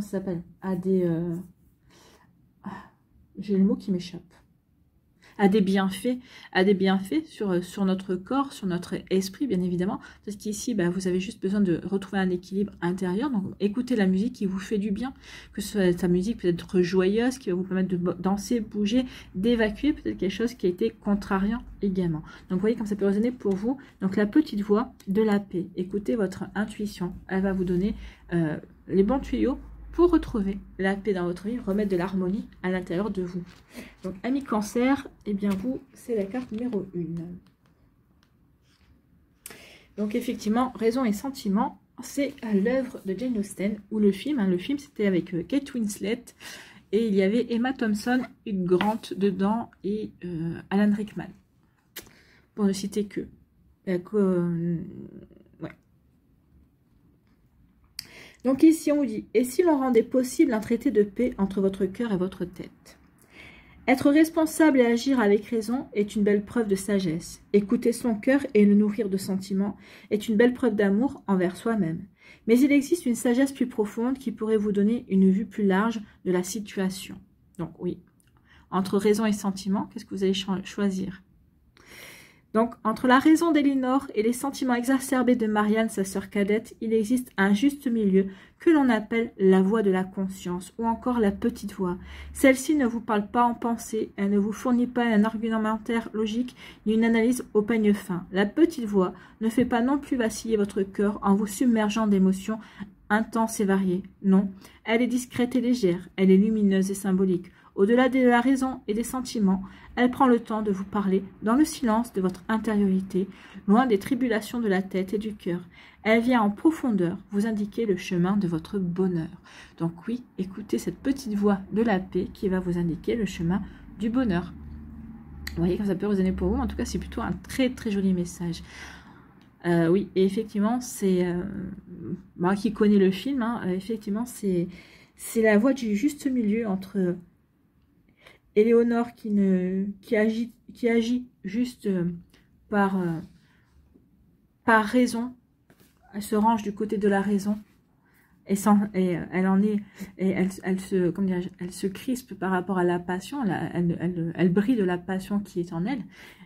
ça s'appelle? J'ai le mot qui m'échappe. A des bienfaits sur notre corps, sur notre esprit, bien évidemment. Parce qu'ici, vous avez juste besoin de retrouver un équilibre intérieur. Donc, écoutez la musique qui vous fait du bien, que ce soit sa musique peut-être joyeuse, qui va vous permettre de danser, bouger, d'évacuer peut-être quelque chose qui a été contrariant également. Donc, vous voyez comme ça peut résonner pour vous. Donc, la petite voix de la paix. Écoutez votre intuition. Elle va vous donner les bons tuyaux pour retrouver la paix dans votre vie, remettre de l'harmonie à l'intérieur de vous. Donc, amis cancer, eh bien vous, c'est la carte numéro 1. Donc, effectivement, raison et sentiment, c'est l'œuvre de Jane Austen, ou le film. Le film, c'était avec Kate Winslet, et il y avait Emma Thompson, Hugh Grant dedans, et Alan Rickman, pour ne citer que. Donc ici, on vous dit, et si l'on rendait possible un traité de paix entre votre cœur et votre tête? Être responsable et agir avec raison est une belle preuve de sagesse. Écouter son cœur et le nourrir de sentiments est une belle preuve d'amour envers soi-même. Mais il existe une sagesse plus profonde qui pourrait vous donner une vue plus large de la situation. Donc oui, entre raison et sentiment, qu'est-ce que vous allez choisir? Donc, entre la raison d'Elinor et les sentiments exacerbés de Marianne, sa sœur cadette, il existe un juste milieu que l'on appelle la voix de la conscience ou encore la petite voix. Celle-ci ne vous parle pas en pensée, elle ne vous fournit pas un argumentaire logique ni une analyse au peigne fin. La petite voix ne fait pas non plus vaciller votre cœur en vous submergeant d'émotions intenses et variées. Non, elle est discrète et légère, elle est lumineuse et symbolique. Au-delà de la raison et des sentiments, elle prend le temps de vous parler dans le silence de votre intériorité, loin des tribulations de la tête et du cœur. Elle vient en profondeur vous indiquer le chemin de votre bonheur. Donc oui, écoutez cette petite voix de la paix qui va vous indiquer le chemin du bonheur. Vous voyez comme ça peut résonner pour vous, en tout cas c'est plutôt un très très joli message. Oui, et effectivement, c'est... moi qui connais le film, effectivement, c'est la voie du juste milieu entre... Éléonore qui agit juste par raison, elle se range du côté de la raison et elle se crispe par rapport à la passion, elle brille de la passion qui est en elle.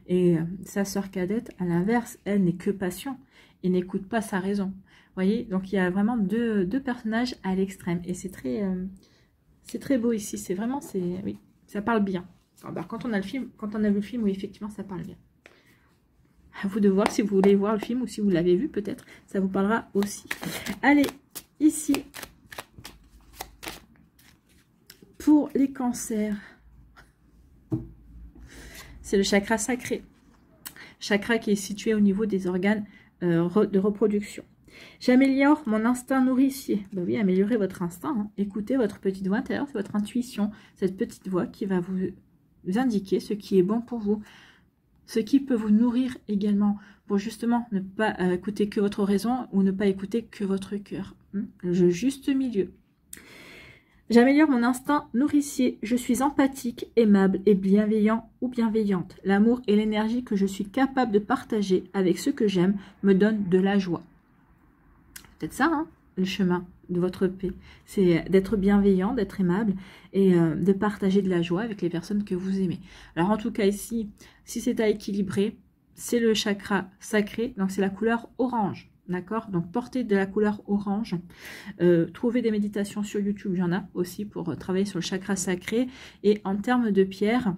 Et sa sœur cadette, à l'inverse, elle n'est que passion et n'écoute pas sa raison. Vous voyez, donc il y a vraiment deux personnages à l'extrême et c'est très beau ici. C'est vraiment, oui. Ça parle bien. Alors, quand on a vu le film, oui, effectivement, ça parle bien. À vous de voir si vous voulez voir le film ou si vous l'avez vu peut-être. Ça vous parlera aussi. Allez, ici, pour les cancers, c'est le chakra sacré. Chakra qui est situé au niveau des organes de reproduction. J'améliore mon instinct nourricier. Ben oui, améliorez votre instinct. Hein. Écoutez votre petite voix intérieure, c'est votre intuition. Cette petite voix qui va vous indiquer ce qui est bon pour vous. Ce qui peut vous nourrir également pour justement ne pas écouter que votre raison ou ne pas écouter que votre cœur. Le juste milieu. J'améliore mon instinct nourricier. Je suis empathique, aimable et bienveillant ou bienveillante. L'amour et l'énergie que je suis capable de partager avec ceux que j'aime me donnent de la joie. Peut-être ça, hein, le chemin de votre paix. C'est d'être bienveillant, d'être aimable et de partager de la joie avec les personnes que vous aimez. Alors en tout cas ici, si c'est à équilibrer, c'est le chakra sacré, donc c'est la couleur orange. D'accord? Donc portez de la couleur orange. Trouvez des méditations sur YouTube, il y en a aussi pour travailler sur le chakra sacré. Et en termes de pierre,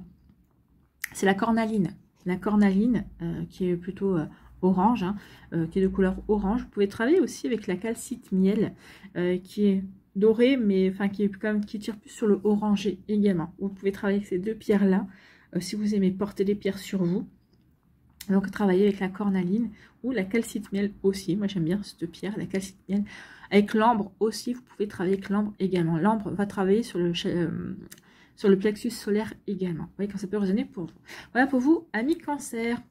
c'est la cornaline. La cornaline qui est plutôt orange, hein, qui est de couleur orange. Vous pouvez travailler aussi avec la calcite miel qui est dorée, mais enfin qui est quand même qui tire plus sur le orangé également. Vous pouvez travailler avec ces deux pierres-là si vous aimez porter des pierres sur vous. Donc travailler avec la cornaline ou la calcite miel aussi. Moi j'aime bien cette pierre, la calcite miel. Avec l'ambre aussi, vous pouvez travailler avec l'ambre également. L'ambre va travailler sur le plexus solaire également. Vous voyez quand ça peut résonner pour vous. Voilà pour vous, amis cancer.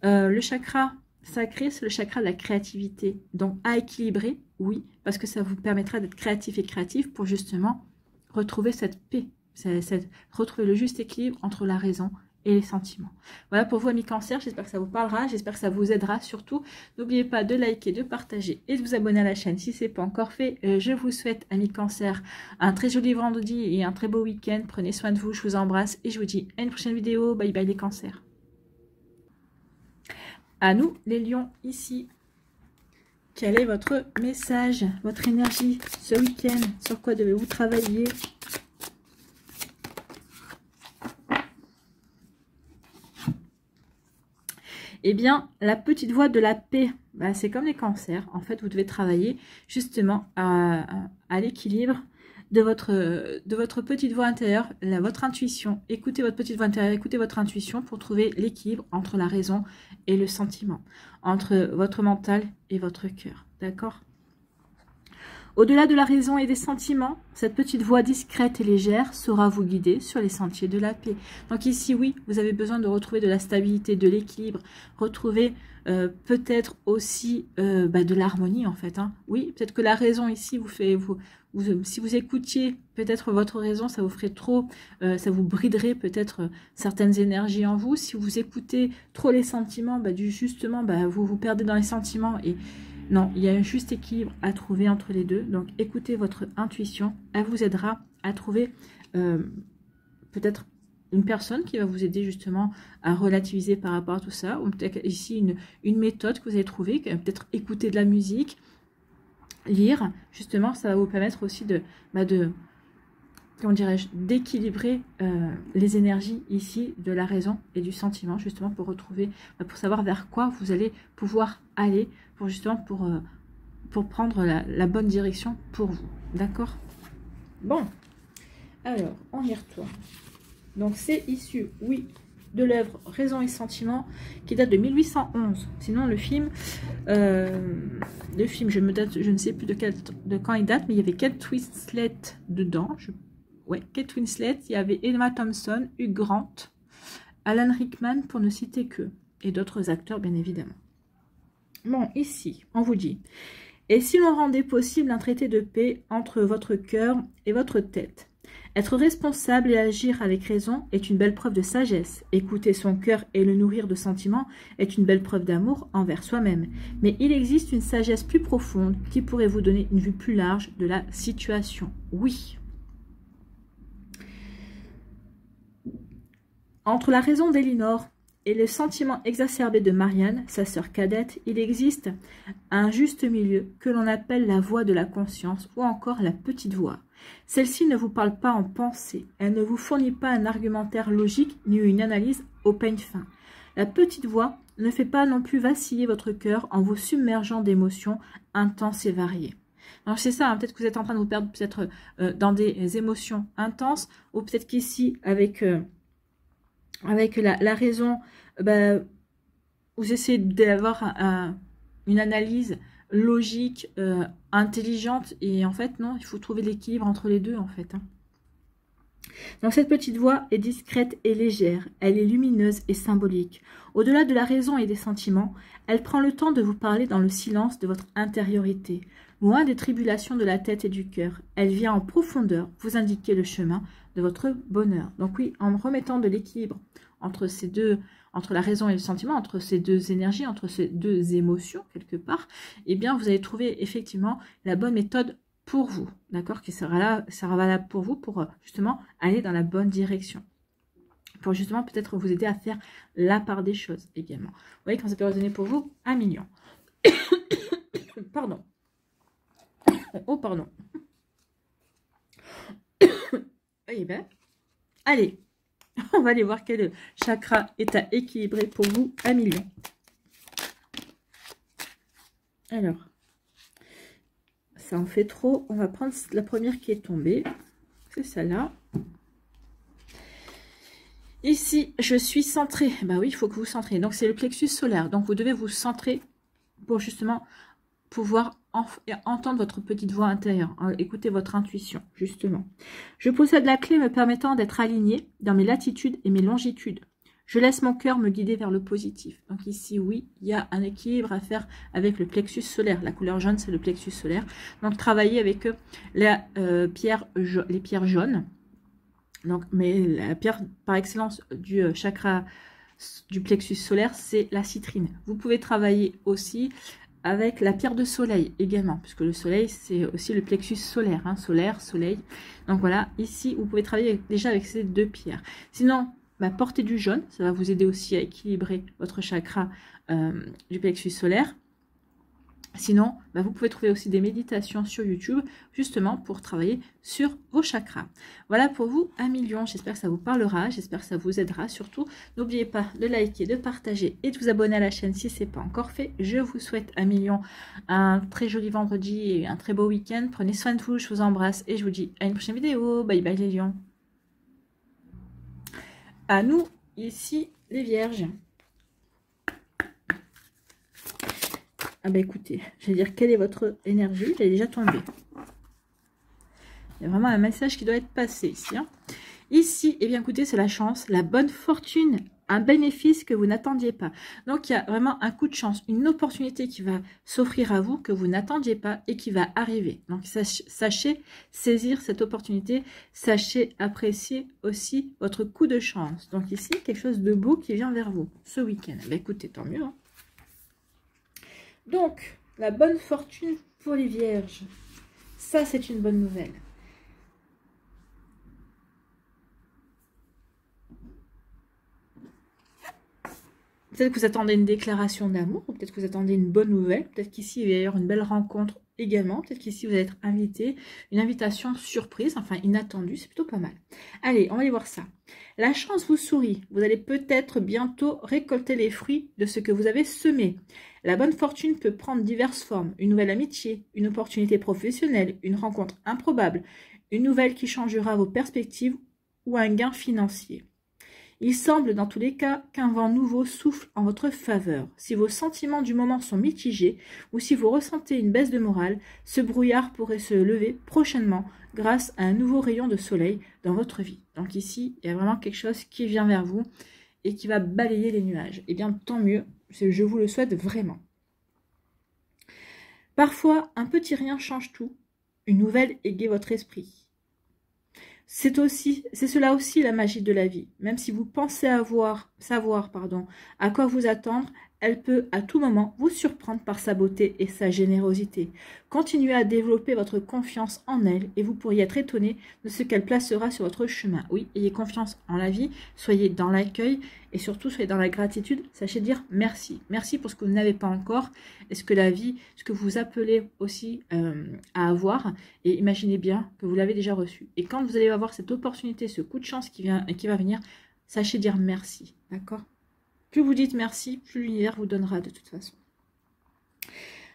Le chakra sacré, c'est le chakra de la créativité. Donc à équilibrer, oui, parce que ça vous permettra d'être créatif et créatif pour justement retrouver cette paix, retrouver le juste équilibre entre la raison et les sentiments. Voilà pour vous, amis cancer, j'espère que ça vous parlera, j'espère que ça vous aidera surtout. N'oubliez pas de liker, de partager et de vous abonner à la chaîne si ce n'est pas encore fait. Je vous souhaite, amis cancer, un très joli vendredi et un très beau week-end. Prenez soin de vous, je vous embrasse et je vous dis à une prochaine vidéo. Bye bye les cancers. À nous, les lions, ici. Quel est votre message, votre énergie ce week-end? Sur quoi devez-vous travailler? Eh bien, la petite voix de la paix, bah, c'est comme les cancers. En fait, vous devez travailler justement à l'équilibre de votre petite voix intérieure, votre intuition. Écoutez votre petite voix intérieure, écoutez votre intuition pour trouver l'équilibre entre la raison et le sentiment, entre votre mental et votre cœur. D'accord? Au-delà de la raison et des sentiments, cette petite voix discrète et légère saura vous guider sur les sentiers de la paix. Donc ici, oui, vous avez besoin de retrouver de la stabilité, de l'équilibre, retrouver peut-être aussi de l'harmonie en fait. Hein. Oui, peut-être que la raison ici si vous écoutiez peut-être votre raison, ça vous ferait trop, ça vous briderait peut-être certaines énergies en vous. Si vous écoutez trop les sentiments, justement, vous vous perdez dans les sentiments et non, il y a un juste équilibre à trouver entre les deux. Donc, écoutez votre intuition. Elle vous aidera à trouver peut-être une personne qui va vous aider justement à relativiser par rapport à tout ça. Ou peut-être ici une méthode que vous avez trouvée, peut-être écouter de la musique, lire. Justement, ça va vous permettre aussi comment dirais-je, d'équilibrer les énergies ici de la raison et du sentiment, justement pour retrouver, pour savoir vers quoi vous allez pouvoir aller, pour justement pour prendre la bonne direction pour vous. D'accord? Bon, alors, on y retourne. Donc, c'est issu, oui, de l'œuvre Raison et Sentiment, qui date de 1811. Sinon, le film, je ne sais plus de quand il date, mais il y avait Kate Winslet dedans. Kate Winslet, il y avait Emma Thompson, Hugh Grant, Alan Rickman, pour ne citer que, et d'autres acteurs, bien évidemment. Bon, ici, on vous dit, et si l'on rendait possible un traité de paix entre votre cœur et votre tête? Être responsable et agir avec raison est une belle preuve de sagesse. Écouter son cœur et le nourrir de sentiments est une belle preuve d'amour envers soi-même. Mais il existe une sagesse plus profonde qui pourrait vous donner une vue plus large de la situation. Oui. Entre la raison d'Elinor et le sentiment exacerbé de Marianne, sa sœur cadette, il existe un juste milieu que l'on appelle la voix de la conscience ou encore la petite voix. Celle-ci ne vous parle pas en pensée, elle ne vous fournit pas un argumentaire logique ni une analyse au peigne fin. La petite voix ne fait pas non plus vaciller votre cœur en vous submergeant d'émotions intenses et variées. Alors c'est ça, hein, peut-être que vous êtes en train de vous perdre peut-être dans des émotions intenses, ou peut-être qu'ici, avec la raison, bah, vous essayez d'avoir une analyse logique, intelligente, et en fait, non, il faut trouver l'équilibre entre les deux, en fait. Hein. Donc cette petite voix est discrète et légère, elle est lumineuse et symbolique. Au-delà de la raison et des sentiments, elle prend le temps de vous parler dans le silence de votre intériorité. Loin des tribulations de la tête et du cœur, elle vient en profondeur vous indiquer le chemin de votre bonheur. Donc oui, en remettant de l'équilibre entre ces deux, entre la raison et le sentiment, entre ces deux énergies, entre ces deux émotions quelque part, eh bien vous allez trouver effectivement la bonne méthode pour vous, d'accord, qui sera valable pour vous, pour justement aller dans la bonne direction, pour justement peut-être vous aider à faire la part des choses également. Vous voyez, quand ça peut résonner pour vous, 1 million. Pardon. Oh, pardon. Eh bien, allez, on va aller voir quel chakra est à équilibrer pour vous, 1 million. Alors, ça en fait trop. On va prendre la première qui est tombée. C'est celle-là. Ici, je suis centrée. Bah oui, il faut que vous centrez. Donc, c'est le plexus solaire. Donc, vous devez vous centrer pour justement pouvoir entendre votre petite voix intérieure. Écoutez votre intuition, justement. Je possède la clé me permettant d'être aligné dans mes latitudes et mes longitudes. Je laisse mon cœur me guider vers le positif. Donc ici, oui, il y a un équilibre à faire avec le plexus solaire. La couleur jaune, c'est le plexus solaire. Donc, travaillez avec les pierres jaunes. Donc, mais la pierre par excellence du chakra du plexus solaire, c'est la citrine. Vous pouvez travailler aussi avec la pierre de soleil également, puisque le soleil, c'est aussi le plexus solaire, hein, solaire, soleil. Donc voilà, ici, vous pouvez travailler déjà avec ces deux pierres. Sinon, bah, portez du jaune, ça va vous aider aussi à équilibrer votre chakra du plexus solaire. Sinon, bah, vous pouvez trouver aussi des méditations sur YouTube, justement pour travailler sur vos chakras. Voilà pour vous, 1 million. J'espère que ça vous parlera, j'espère que ça vous aidera. Surtout, n'oubliez pas de liker, de partager et de vous abonner à la chaîne si ce n'est pas encore fait. Je vous souhaite 1 million, un très joli vendredi et un très beau week-end. Prenez soin de vous, je vous embrasse et je vous dis à une prochaine vidéo. Bye bye les lions. À nous, ici, les vierges. Ah bah écoutez, je vais dire quelle est votre énergie. Elle est déjà tombée. Il y a vraiment un message qui doit être passé ici. Hein. Ici, eh bien écoutez, c'est la chance, la bonne fortune, un bénéfice que vous n'attendiez pas. Donc il y a vraiment un coup de chance, une opportunité qui va s'offrir à vous que vous n'attendiez pas et qui va arriver. Donc sachez saisir cette opportunité, sachez apprécier aussi votre coup de chance. Donc ici, quelque chose de beau qui vient vers vous ce week-end. Bah écoutez, tant mieux. Hein. Donc, la bonne fortune pour les vierges. Ça, c'est une bonne nouvelle. Peut-être que vous attendez une déclaration d'amour, ou peut-être que vous attendez une bonne nouvelle. Peut-être qu'ici, il va y avoir une belle rencontre également. Peut-être qu'ici, vous allez être invité. Une invitation surprise, enfin inattendue. C'est plutôt pas mal. Allez, on va aller voir ça. La chance vous sourit. Vous allez peut-être bientôt récolter les fruits de ce que vous avez semé. La bonne fortune peut prendre diverses formes. Une nouvelle amitié, une opportunité professionnelle, une rencontre improbable, une nouvelle qui changera vos perspectives ou un gain financier. Il semble dans tous les cas qu'un vent nouveau souffle en votre faveur. Si vos sentiments du moment sont mitigés ou si vous ressentez une baisse de morale, ce brouillard pourrait se lever prochainement grâce à un nouveau rayon de soleil dans votre vie. Donc ici, il y a vraiment quelque chose qui vient vers vous et qui va balayer les nuages. Eh bien, tant mieux, je vous le souhaite vraiment. Parfois, un petit rien change tout. Une nouvelle égaye votre esprit. C'est cela aussi la magie de la vie. Même si vous pensez savoir à quoi vous attendre, elle peut à tout moment vous surprendre par sa beauté et sa générosité. Continuez à développer votre confiance en elle et vous pourriez être étonné de ce qu'elle placera sur votre chemin. Oui, ayez confiance en la vie, soyez dans l'accueil et surtout soyez dans la gratitude. Sachez dire merci. Merci pour ce que vous n'avez pas encore et ce que la vie, ce que vous appelez aussi à avoir. Et imaginez bien que vous l'avez déjà reçu. Et quand vous allez avoir cette opportunité, ce coup de chance qui va venir, sachez dire merci. D'accord ? Plus vous dites merci, plus l'univers vous donnera de toute façon.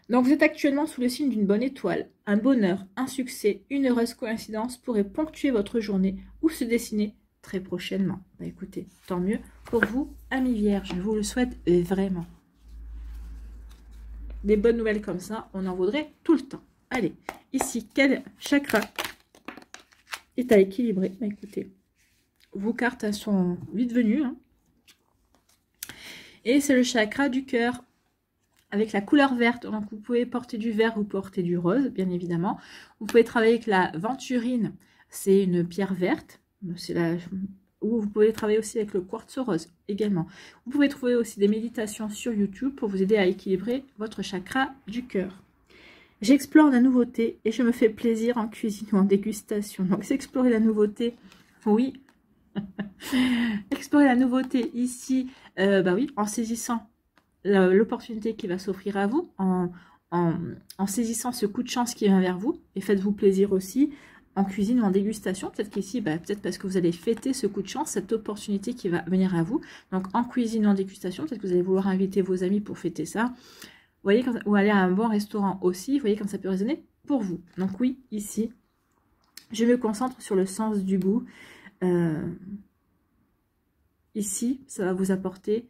Donc vous êtes actuellement sous le signe d'une bonne étoile. Un bonheur, un succès, une heureuse coïncidence pourrait ponctuer votre journée ou se dessiner très prochainement. Bah écoutez, tant mieux pour vous, amis vierges. Je vous le souhaite vraiment. Des bonnes nouvelles comme ça, on en vaudrait tout le temps. Allez, ici, quel chakra est à équilibrer? Bah écoutez, vos cartes elles sont vite venues. Hein. Et c'est le chakra du cœur. Avec la couleur verte, donc vous pouvez porter du vert ou porter du rose, bien évidemment. Vous pouvez travailler avec la venturine, c'est une pierre verte. Ou vous pouvez travailler aussi avec le quartz rose également. Vous pouvez trouver aussi des méditations sur YouTube pour vous aider à équilibrer votre chakra du cœur. J'explore la nouveauté et je me fais plaisir en cuisine ou en dégustation. Donc, c'est explorer la nouveauté, oui. Explorer la nouveauté ici, bah oui, en saisissant l'opportunité qui va s'offrir à vous, en saisissant ce coup de chance qui vient vers vous, et faites-vous plaisir aussi en cuisine ou en dégustation. Peut-être qu'ici, bah, peut-être parce que vous allez fêter ce coup de chance, cette opportunité qui va venir à vous. Donc en cuisine ou en dégustation, peut-être que vous allez vouloir inviter vos amis pour fêter ça. Vous voyez, ou aller à un bon restaurant aussi, vous voyez comme ça peut résonner pour vous. Donc oui, ici, je me concentre sur le sens du goût. Ici, ça va vous apporter...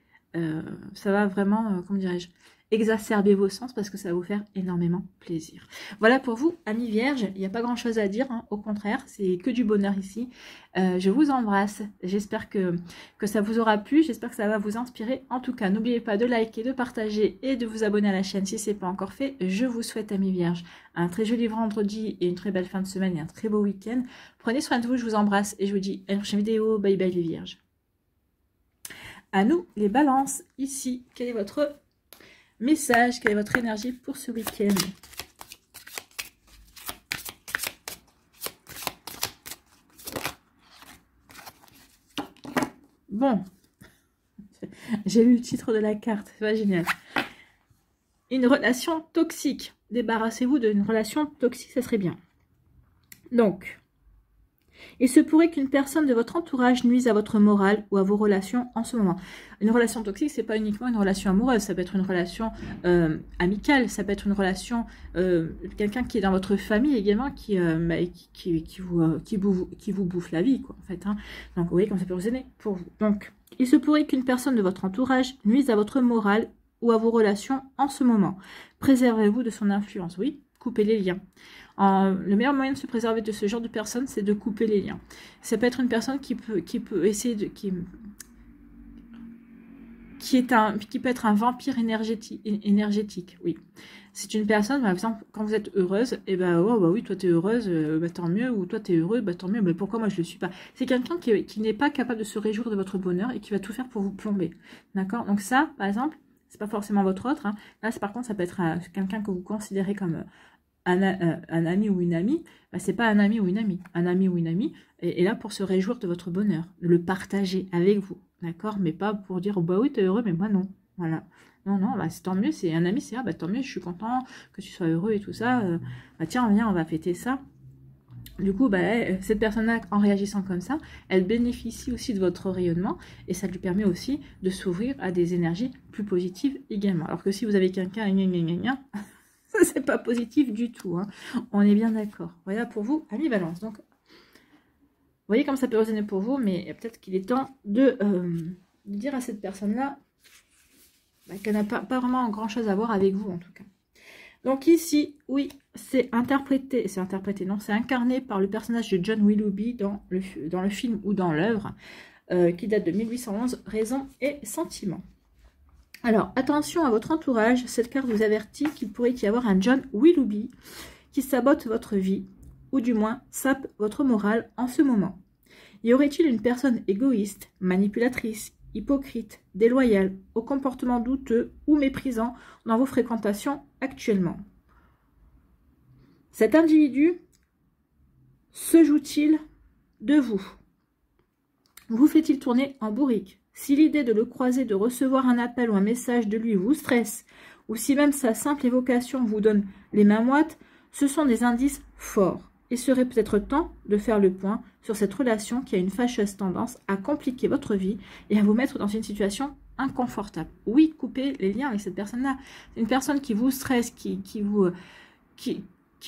ça va vraiment, comment dirais-je, exacerber vos sens parce que ça va vous faire énormément plaisir. Voilà pour vous, amis vierges, il n'y a pas grand chose à dire, hein, au contraire, c'est que du bonheur ici. Je vous embrasse, j'espère que ça vous aura plu, j'espère que ça va vous inspirer. En tout cas, n'oubliez pas de liker, de partager et de vous abonner à la chaîne si ce n'est pas encore fait. Je vous souhaite, amis vierges, un très joli vendredi et une très belle fin de semaine et un très beau week-end. Prenez soin de vous, je vous embrasse et je vous dis à une prochaine vidéo. Bye bye les vierges. À nous, les balances, ici, quel est votre message, quelle est votre énergie pour ce week-end? Bon, j'ai lu le titre de la carte, c'est pas génial. Une relation toxique, débarrassez-vous d'une relation toxique, ça serait bien. Donc... il se pourrait qu'une personne de votre entourage nuise à votre morale ou à vos relations en ce moment. Une relation toxique, c'est pas uniquement une relation amoureuse, ça peut être une relation amicale, ça peut être une relation, quelqu'un qui est dans votre famille également, qui vous bouffe la vie, quoi, en fait. Hein. Donc, vous voyez comme ça peut résonner pour vous. Donc, il se pourrait qu'une personne de votre entourage nuise à votre morale ou à vos relations en ce moment. Préservez-vous de son influence, oui, coupez les liens. Le meilleur moyen de se préserver de ce genre de personne, c'est de couper les liens. Ça peut être une personne qui peut essayer de... qui peut être un vampire énergétique, oui. C'est une personne, par exemple, quand vous êtes heureuse, et ben oh, bah oui, toi t'es heureuse, bah, tant mieux, ou toi t'es heureux, bah tant mieux, mais pourquoi moi je le suis pas? C'est quelqu'un qui n'est pas capable de se réjouir de votre bonheur et qui va tout faire pour vous plomber, d'accord? Donc ça, par exemple, c'est pas forcément votre autre, hein. Là, par contre, ça peut être quelqu'un que vous considérez comme... un ami ou une amie, bah, c'est pas un ami ou une amie. Un ami ou une amie est là pour se réjouir de votre bonheur, le partager avec vous, d'accord? Mais pas pour dire, oh, bah oui, t'es heureux, mais moi non. Voilà. Non, non, bah, tant mieux, c'est un ami, c'est, ah, bah tant mieux, je suis content que tu sois heureux et tout ça. Bah tiens, viens, on va fêter ça. Du coup, bah, cette personne-là, en réagissant comme ça, elle bénéficie aussi de votre rayonnement et ça lui permet aussi de s'ouvrir à des énergies plus positives également. Alors que si vous avez quelqu'un, ça, c'est pas positif du tout. Hein. On est bien d'accord. Voilà pour vous, amis Balance. Donc, vous voyez comme ça peut résonner pour vous, mais peut-être qu'il est temps de dire à cette personne-là bah, qu'elle n'a pas vraiment grand-chose à voir avec vous, en tout cas. Donc ici, oui, c'est incarné par le personnage de John Willoughby dans le film ou dans l'œuvre, qui date de 1811, Raison et Sentiment. Alors, attention à votre entourage, cette carte vous avertit qu'il pourrait y avoir un John Willoughby qui sabote votre vie, ou du moins sape votre morale en ce moment. Y aurait-il une personne égoïste, manipulatrice, hypocrite, déloyale, au comportement douteux ou méprisant dans vos fréquentations actuellement? Cet individu se joue-t-il de vous? Vous fait-il tourner en bourrique? Si l'idée de le croiser, de recevoir un appel ou un message de lui vous stresse, ou si même sa simple évocation vous donne les mains moites, ce sont des indices forts. Il serait peut-être temps de faire le point sur cette relation qui a une fâcheuse tendance à compliquer votre vie et à vous mettre dans une situation inconfortable. Oui, coupez les liens avec cette personne-là. C'est une personne qui vous stresse, qui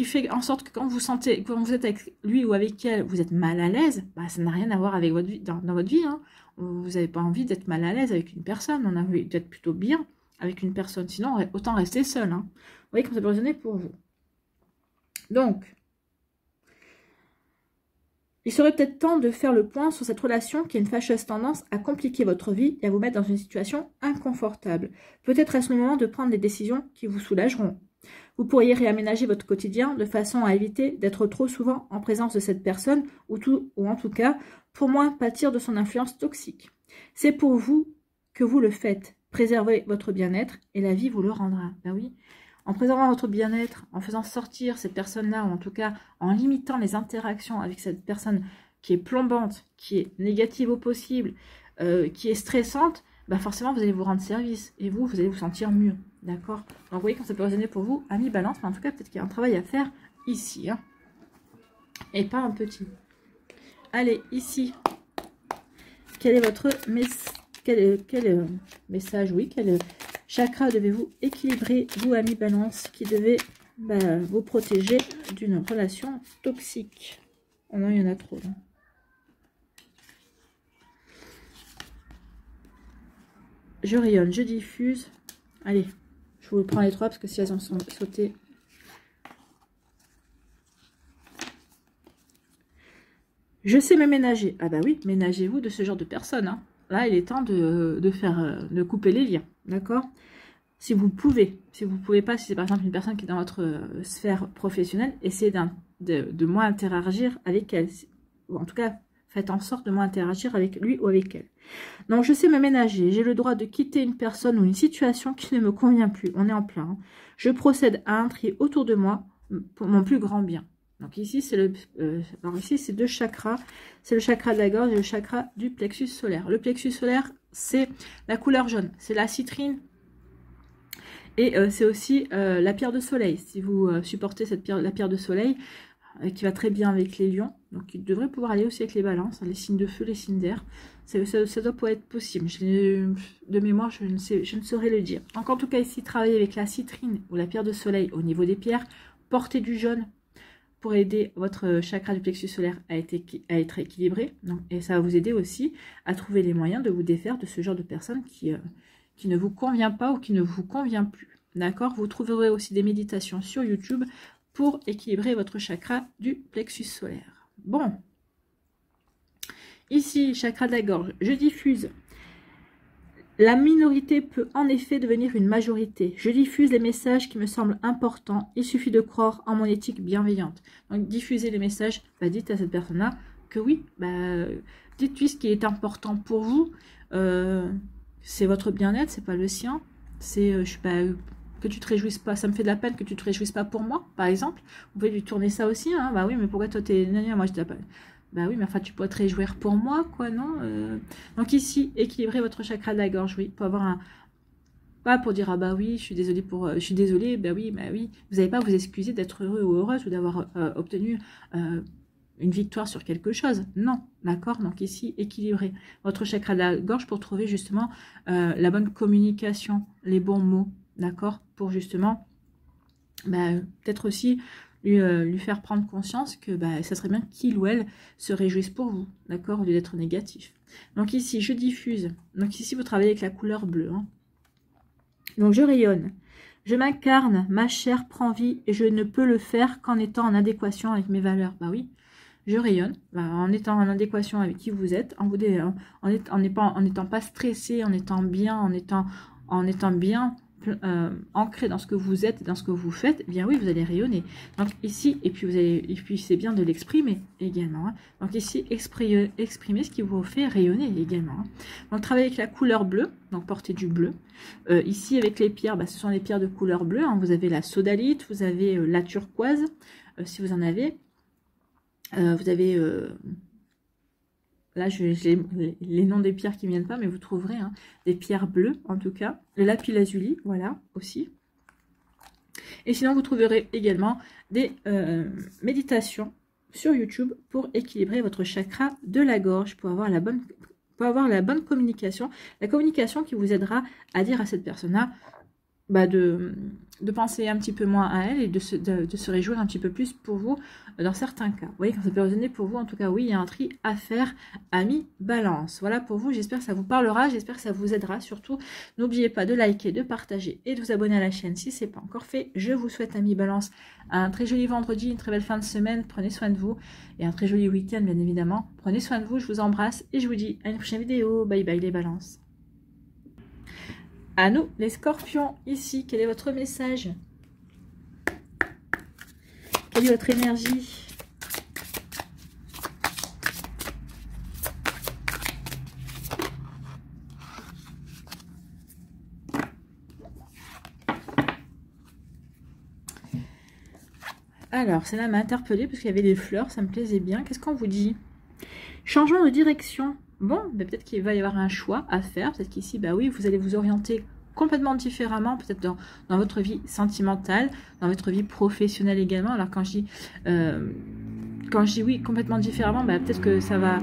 fait en sorte que quand vous êtes avec lui ou avec elle, vous êtes mal à l'aise, bah, ça n'a rien à voir avec votre vie, dans votre vie. Hein. Vous n'avez pas envie d'être mal à l'aise avec une personne, on a envie d'être plutôt bien avec une personne. Sinon, autant rester seul. Hein. Vous voyez comment ça peut résonner pour vous. Donc, il serait peut-être temps de faire le point sur cette relation qui a une fâcheuse tendance à compliquer votre vie et à vous mettre dans une situation inconfortable. Peut-être est-ce le moment de prendre des décisions qui vous soulageront. Vous pourriez réaménager votre quotidien de façon à éviter d'être trop souvent en présence de cette personne ou en tout cas pour moins pâtir de son influence toxique. C'est pour vous que vous le faites. Préservez votre bien-être et la vie vous le rendra. Ben oui. En préservant votre bien-être, en faisant sortir cette personne-là, ou en tout cas en limitant les interactions avec cette personne qui est plombante, qui est négative au possible, qui est stressante, bah forcément vous allez vous rendre service et vous allez vous sentir mieux. D'accord? Donc vous voyez quand ça peut résonner pour vous, amis balance, mais en tout cas peut-être qu'il y a un travail à faire ici. Hein, et pas un petit. Allez, ici, quel est votre quel message, oui, quel chakra devez-vous équilibrer, vous, amis balance, qui devez vous protéger d'une relation toxique? Oh non, il y en a trop, là. Je rayonne, je diffuse. Allez, je vous prends les trois parce que si elles en sont sautées. Je sais me ménager. Ah bah oui, ménagez-vous de ce genre de personnes. Hein. Là, il est temps de couper les liens. D'accord? Si vous pouvez. Si vous ne pouvez pas, si c'est par exemple une personne qui est dans votre sphère professionnelle, essayez de moins interagir avec elle. Ou en tout cas, faites en sorte de moins interagir avec lui ou avec elle. Donc, je sais me ménager. J'ai le droit de quitter une personne ou une situation qui ne me convient plus. On est en plein. Hein. Je procède à un tri autour de moi pour mon plus grand bien. Donc ici, c'est c'est deux chakras. C'est le chakra de la gorge et le chakra du plexus solaire. Le plexus solaire, c'est la couleur jaune. C'est la citrine. Et c'est aussi la pierre de soleil. Si vous supportez la pierre de soleil, qui va très bien avec les lions. Donc il devrait pouvoir aller aussi avec les balances, hein, les signes de feu, les signes d'air. Ça doit pouvoir être possible. De mémoire, je ne saurais le dire. Donc en tout cas, ici, travailler avec la citrine ou la pierre de soleil au niveau des pierres. Portez du jaune pour aider votre chakra du plexus solaire à être équilibré. Donc, et ça va vous aider aussi à trouver les moyens de vous défaire de ce genre de personnes qui ne vous convient pas ou qui ne vous convient plus. D'accord? Vous trouverez aussi des méditations sur YouTube pour équilibrer votre chakra du plexus solaire. Bon. Ici, chakra de la gorge, je diffuse. La minorité peut en effet devenir une majorité. Je diffuse les messages qui me semblent importants. Il suffit de croire en mon éthique bienveillante. Donc, diffusez les messages. Dites à cette personne-là que oui, dites-lui ce qui est important pour vous. C'est votre bien-être, c'est pas le sien. C'est, je sais pas, que tu te réjouisses pas. Ça me fait de la peine que tu te réjouisses pas pour moi, par exemple. Vous pouvez lui tourner ça aussi. Hein. Bah oui, mais pourquoi toi t'es... Moi, je te la peine. Bah oui, mais enfin, tu pourrais te réjouir pour moi, quoi, non? Donc ici, équilibrez votre chakra de la gorge, oui, pour avoir un... Pas pour dire, ah bah oui, je suis désolée, bah oui. Vous n'avez pas à vous excuser d'être heureux ou heureuse ou d'avoir obtenu une victoire sur quelque chose. Non, d'accord? Donc ici, équilibrez votre chakra de la gorge pour trouver justement la bonne communication, les bons mots, d'accord? Pour justement, peut-être aussi... Lui faire prendre conscience que ça serait bien qu'il ou elle se réjouisse pour vous, d'accord, au lieu d'être négatif. Donc ici, je diffuse. Donc ici, vous travaillez avec la couleur bleue. Hein. Donc je rayonne. Je m'incarne, ma chair prend vie et je ne peux le faire qu'en étant en adéquation avec mes valeurs. Bah oui, je rayonne en étant en adéquation avec qui vous êtes, en n'étant pas stressé, en étant bien, en étant bien... ancré dans ce que vous êtes, dans ce que vous faites, eh bien oui, vous allez rayonner. Donc ici, et puis c'est bien de l'exprimer également. Hein. Donc ici, exprimez ce qui vous fait rayonner également. Hein. Donc travaillez avec la couleur bleue, donc portez du bleu. Ici, avec les pierres, ce sont les pierres de couleur bleue. Hein. Vous avez la sodalite, vous avez la turquoise, si vous en avez. Vous avez... Là, j'ai les noms des pierres qui ne viennent pas, mais vous trouverez hein, des pierres bleues, en tout cas. Le lapis lazuli, voilà, aussi. Et sinon, vous trouverez également des méditations sur YouTube pour équilibrer votre chakra de la gorge, pour avoir la bonne peut avoir la bonne communication. La communication qui vous aidera à dire à cette personne-là de penser un petit peu moins à elle et de se réjouir un petit peu plus pour vous dans certains cas. Vous voyez, quand ça peut résonner pour vous, en tout cas, oui, il y a un tri à faire, ami Balance. Voilà pour vous, j'espère que ça vous parlera, j'espère que ça vous aidera. Surtout, n'oubliez pas de liker, de partager et de vous abonner à la chaîne si ce n'est pas encore fait. Je vous souhaite, ami Balance, un très joli vendredi, une très belle fin de semaine. Prenez soin de vous et un très joli week-end, bien évidemment. Prenez soin de vous, je vous embrasse et je vous dis à une prochaine vidéo. Bye bye les balances. À nous, les scorpions, ici, quel est votre message? Quelle est votre énergie? Alors, celle-là m'a interpellée parce qu'il y avait des fleurs, ça me plaisait bien. Qu'est-ce qu'on vous dit? Changement de direction. Bon, peut-être qu'il va y avoir un choix à faire. Peut-être qu'ici, bah oui, vous allez vous orienter complètement différemment, peut-être dans votre vie sentimentale, dans votre vie professionnelle également. Alors quand je dis oui, complètement différemment, bah, peut-être que ça va...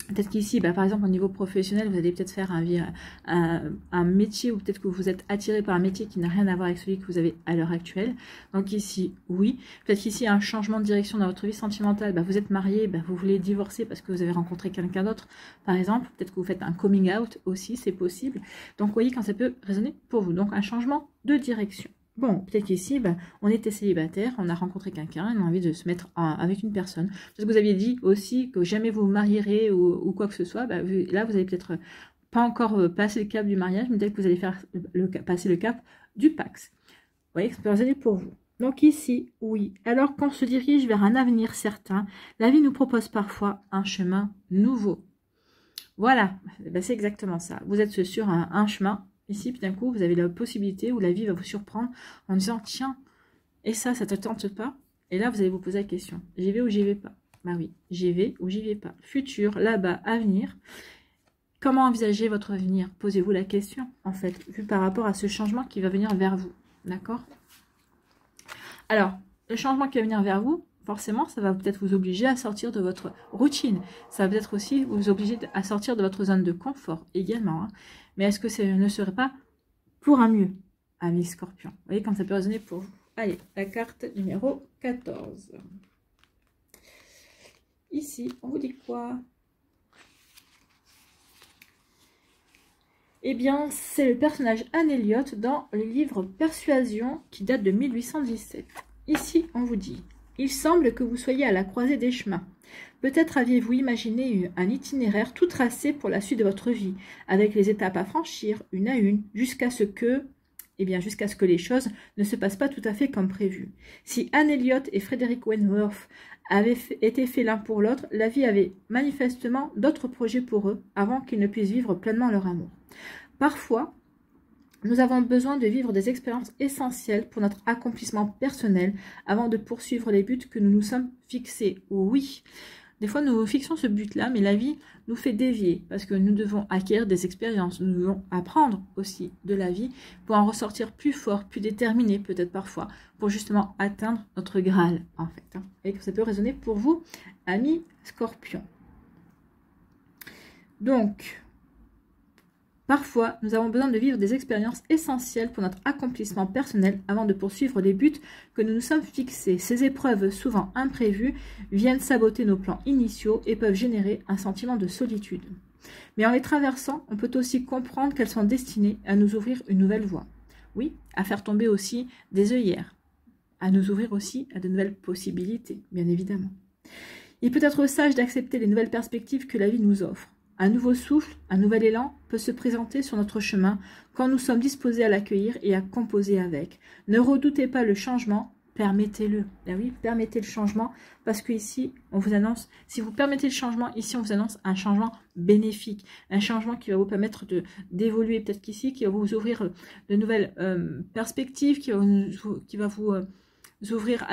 Peut-être qu'ici, bah, par exemple, au niveau professionnel, vous allez peut-être faire un métier ou peut-être que vous êtes attiré par un métier qui n'a rien à voir avec celui que vous avez à l'heure actuelle. Donc ici, oui. Peut-être qu'ici, il y a un changement de direction dans votre vie sentimentale. Bah, vous êtes marié, bah, vous voulez divorcer parce que vous avez rencontré quelqu'un d'autre, par exemple. Peut-être que vous faites un coming out aussi, c'est possible. Donc, vous voyez quand ça peut résonner pour vous. Donc, un changement de direction. Bon, peut-être qu'ici, ben, on était célibataire, on a rencontré quelqu'un, on a envie de se mettre avec une personne. Peut-être que vous aviez dit aussi que jamais vous vous marierez ou quoi que ce soit. Ben, là, vous allez peut-être pas encore passer le cap du mariage, mais peut-être que vous allez faire passer le cap du Pax. Vous voyez, ça peut résonner pour vous. Donc ici, oui. Alors qu'on se dirige vers un avenir certain, la vie nous propose parfois un chemin nouveau. Voilà, ben, c'est exactement ça. Vous êtes sur un chemin. Ici, puis d'un coup, vous avez la possibilité où la vie va vous surprendre en disant, tiens, et ça te tente pas? Et là, vous allez vous poser la question, j'y vais ou j'y vais pas? Bah oui, j'y vais ou j'y vais pas. Futur, là-bas, avenir. Comment envisager votre avenir? Posez-vous la question, en fait, vu par rapport à ce changement qui va venir vers vous. D'accord? Alors, le changement qui va venir vers vous, forcément, ça va peut-être vous obliger à sortir de votre routine. Ça va peut-être aussi vous obliger à sortir de votre zone de confort également. Hein. Mais est-ce que ça ne serait pas pour un mieux, amis Scorpion? Vous voyez comme ça peut résonner pour vous. Allez, la carte numéro 14. Ici, on vous dit quoi? Eh bien, c'est le personnage Anne Elliot dans le livre Persuasion qui date de 1817. Ici, on vous dit... Il semble que vous soyez à la croisée des chemins. Peut-être aviez-vous imaginé un itinéraire tout tracé pour la suite de votre vie, avec les étapes à franchir, une à une, jusqu'à ce que les choses ne se passent pas tout à fait comme prévu. Si Anne Elliot et Frederick Wentworth avaient été faits l'un pour l'autre, la vie avait manifestement d'autres projets pour eux, avant qu'ils ne puissent vivre pleinement leur amour. Parfois, nous avons besoin de vivre des expériences essentielles pour notre accomplissement personnel avant de poursuivre les buts que nous nous sommes fixés. Oui, des fois nous fixons ce but-là, mais la vie nous fait dévier parce que nous devons acquérir des expériences. Nous devons apprendre aussi de la vie pour en ressortir plus fort, plus déterminé peut-être parfois, pour justement atteindre notre Graal en fait. Et que ça peut résonner pour vous, amis Scorpion. Donc... Parfois, nous avons besoin de vivre des expériences essentielles pour notre accomplissement personnel avant de poursuivre les buts que nous nous sommes fixés. Ces épreuves, souvent imprévues, viennent saboter nos plans initiaux et peuvent générer un sentiment de solitude. Mais en les traversant, on peut aussi comprendre qu'elles sont destinées à nous ouvrir une nouvelle voie. Oui, à faire tomber aussi des œillères, à nous ouvrir aussi à de nouvelles possibilités, bien évidemment. Il peut être sage d'accepter les nouvelles perspectives que la vie nous offre. Un nouveau souffle, un nouvel élan peut se présenter sur notre chemin quand nous sommes disposés à l'accueillir et à composer avec. Ne redoutez pas le changement, permettez-le. Ben oui, permettez le changement parce que ici, on vous annonce, si vous permettez le changement, ici on vous annonce un changement bénéfique, un changement qui va vous permettre d'évoluer peut-être qu'ici, qui va vous ouvrir de nouvelles perspectives, qui va vous ouvrir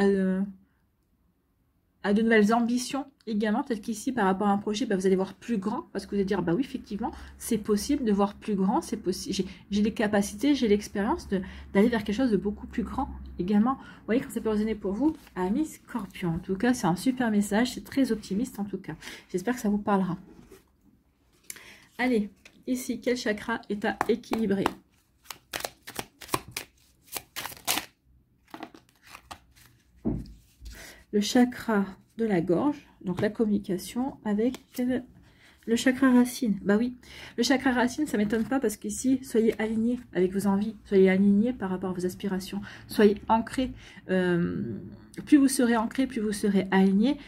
à de nouvelles ambitions également. Peut-être qu'ici, par rapport à un projet, bah, vous allez voir plus grand, parce que vous allez dire, bah oui, effectivement, c'est possible de voir plus grand, c'est possible. J'ai les capacités, j'ai l'expérience d'aller vers quelque chose de beaucoup plus grand également. Vous voyez, quand ça peut résonner pour vous, amis Scorpion. En tout cas, c'est un super message, c'est très optimiste en tout cas. J'espère que ça vous parlera. Allez, ici, quel chakra est à équilibrer? Le chakra de la gorge, donc la communication avec le chakra racine. Bah oui, le chakra racine, ça m'étonne pas parce qu'ici, soyez alignés avec vos envies, soyez alignés par rapport à vos aspirations, soyez ancrés. Plus vous serez ancrés, plus vous serez alignés,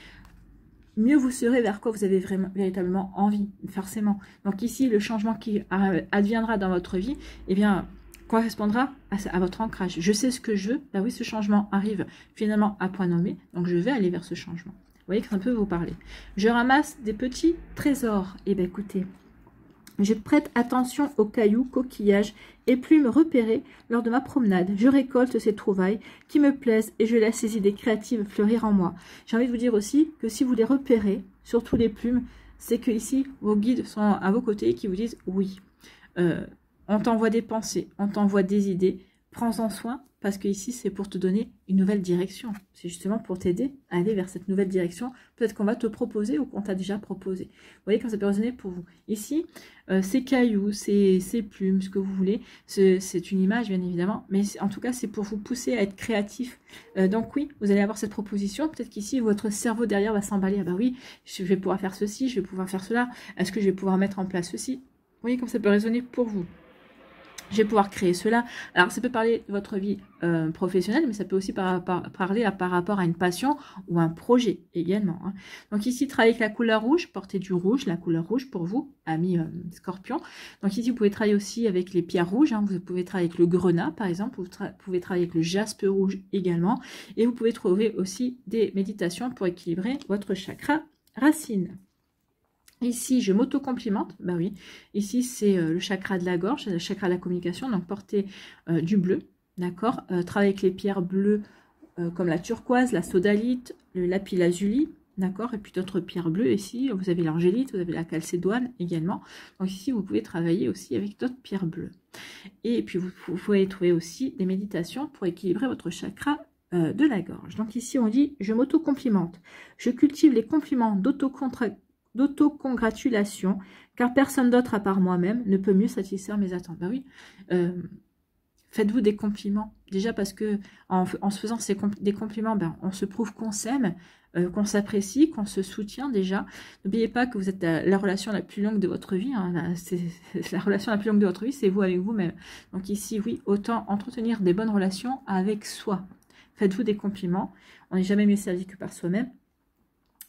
mieux vous serez vers quoi vous avez véritablement envie, forcément. Donc ici, le changement qui adviendra dans votre vie, eh bien, correspondra à votre ancrage. Je sais ce que je veux, bah oui, ce changement arrive finalement à point nommé, donc je vais aller vers ce changement. Vous voyez que ça peut vous parler. Je ramasse des petits trésors. Eh bien, écoutez, je prête attention aux cailloux, coquillages et plumes repérées lors de ma promenade. Je récolte ces trouvailles qui me plaisent et je laisse ces idées créatives fleurir en moi. J'ai envie de vous dire aussi que si vous les repérez, surtout les plumes, c'est que ici, vos guides sont à vos côtés et qui vous disent oui. On t'envoie des pensées, on t'envoie des idées. Prends-en soin parce que ici, c'est pour te donner une nouvelle direction. C'est justement pour t'aider à aller vers cette nouvelle direction. Peut-être qu'on va te proposer ou qu'on t'a déjà proposé. Vous voyez comme ça peut résonner pour vous. Ici, ces cailloux, ces plumes, ce que vous voulez, c'est une image bien évidemment. Mais en tout cas, c'est pour vous pousser à être créatif. Donc oui, vous allez avoir cette proposition. Peut-être qu'ici, votre cerveau derrière va s'emballer. Ah bah oui, je vais pouvoir faire ceci, je vais pouvoir faire cela. Est-ce que je vais pouvoir mettre en place ceci? Vous voyez comme ça peut résonner pour vous. Je vais pouvoir créer cela. Alors, ça peut parler de votre vie professionnelle, mais ça peut aussi parler par rapport à une passion ou un projet également. Hein. Donc ici, travailler avec la couleur rouge, portez du rouge, la couleur rouge pour vous, amis scorpion. Donc ici, vous pouvez travailler aussi avec les pierres rouges. Hein. Vous pouvez travailler avec le grenat, par exemple. Vous pouvez travailler avec le jaspe rouge également. Et vous pouvez trouver aussi des méditations pour équilibrer votre chakra racine. Ici, je m'auto-complimente, bah oui, ici c'est le chakra de la gorge, le chakra de la communication, donc portez du bleu, d'accord, travaillez avec les pierres bleues comme la turquoise, la sodalite, le lapis-lazuli, d'accord, et puis d'autres pierres bleues ici, vous avez l'angélite, vous avez la calcédoine également, donc ici vous pouvez travailler aussi avec d'autres pierres bleues. Et puis vous pouvez trouver aussi des méditations pour équilibrer votre chakra de la gorge. Donc ici on dit, je m'auto-complimente, je cultive les compliments d'autocongratulation, car personne d'autre à part moi-même ne peut mieux satisfaire mes attentes. Ben oui, faites-vous des compliments. Déjà parce que en se faisant des compliments, ben, on se prouve qu'on s'aime, qu'on s'apprécie, qu'on se soutient déjà. N'oubliez pas que vous êtes la relation la plus longue de votre vie. Hein, la relation la plus longue de votre vie, c'est vous avec vous-même. Donc ici, oui, autant entretenir des bonnes relations avec soi. Faites-vous des compliments. On n'est jamais mieux servi que par soi-même.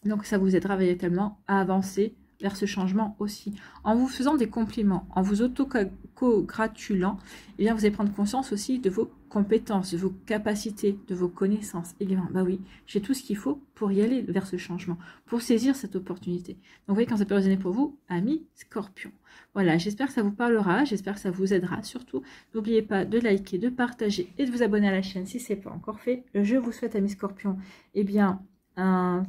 Donc, ça vous aidera véritablement à avancer vers ce changement aussi. En vous faisant des compliments, en vous auto-congratulant, eh bien, vous allez prendre conscience aussi de vos compétences, de vos capacités, de vos connaissances. Également, bah oui, j'ai tout ce qu'il faut pour y aller vers ce changement, pour saisir cette opportunité. Donc, vous voyez, quand ça peut résonner pour vous, amis Scorpion. Voilà, j'espère que ça vous parlera, j'espère que ça vous aidera. Surtout, n'oubliez pas de liker, de partager et de vous abonner à la chaîne si ce n'est pas encore fait. Je vous souhaite, amis Scorpion, eh bien, un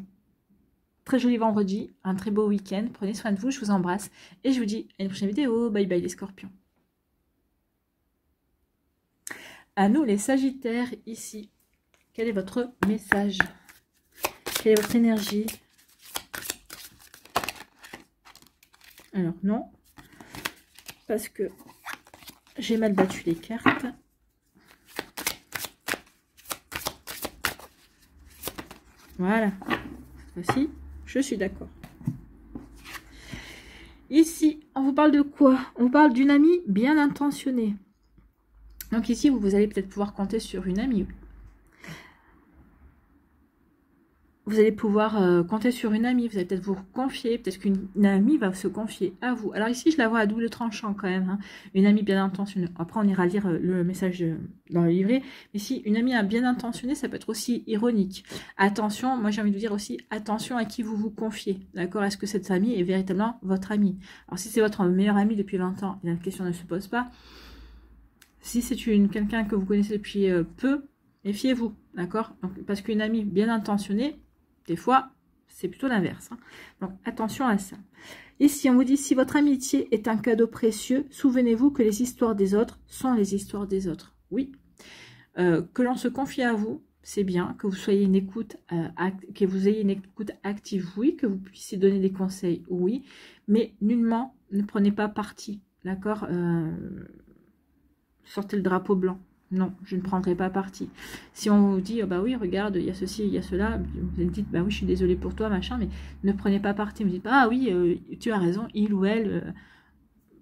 très joli vendredi, un très beau week-end. Prenez soin de vous, je vous embrasse. Et je vous dis à une prochaine vidéo. Bye bye les scorpions. À nous les sagittaires, ici. Quel est votre message? Quelle est votre énergie? Alors non. Parce que j'ai mal battu les cartes. Voilà. Voici. Je suis d'accord. Ici, on vous parle de quoi? On vous parle d'une amie bien intentionnée. Donc ici, vous allez peut-être pouvoir compter sur une amie. Vous allez pouvoir compter sur une amie. Vous allez peut-être vous confier. Peut-être qu'une amie va se confier à vous. Alors ici, je la vois à double tranchant quand même. Hein. Une amie bien intentionnée. Après, on ira lire le message dans le livret. Mais si une amie bien intentionnée, ça peut être aussi ironique. Attention, moi j'ai envie de vous dire aussi, attention à qui vous vous confiez. D'accord? Est-ce que cette amie est véritablement votre amie? Alors si c'est votre meilleur ami depuis 20 ans, la question ne se pose pas. Si c'est quelqu'un que vous connaissez depuis peu, méfiez-vous. D'accord? Parce qu'une amie bien intentionnée, des fois, c'est plutôt l'inverse. Hein. Donc, attention à ça. Ici, on vous dit, si votre amitié est un cadeau précieux, souvenez-vous que les histoires des autres sont les histoires des autres. Oui. Que l'on se confie à vous, c'est bien. Que vous soyez une écoute, que vous ayez une écoute active, oui. Que vous puissiez donner des conseils, oui. Mais nullement, ne prenez pas parti, d'accord? Sortez le drapeau blanc. Non, je ne prendrai pas parti. Si on vous dit, oh bah oui, regarde, il y a ceci, il y a cela, vous me dites, bah oui, je suis désolée pour toi, machin, mais ne prenez pas parti. Ne me dites pas, ah oui, tu as raison, il ou elle.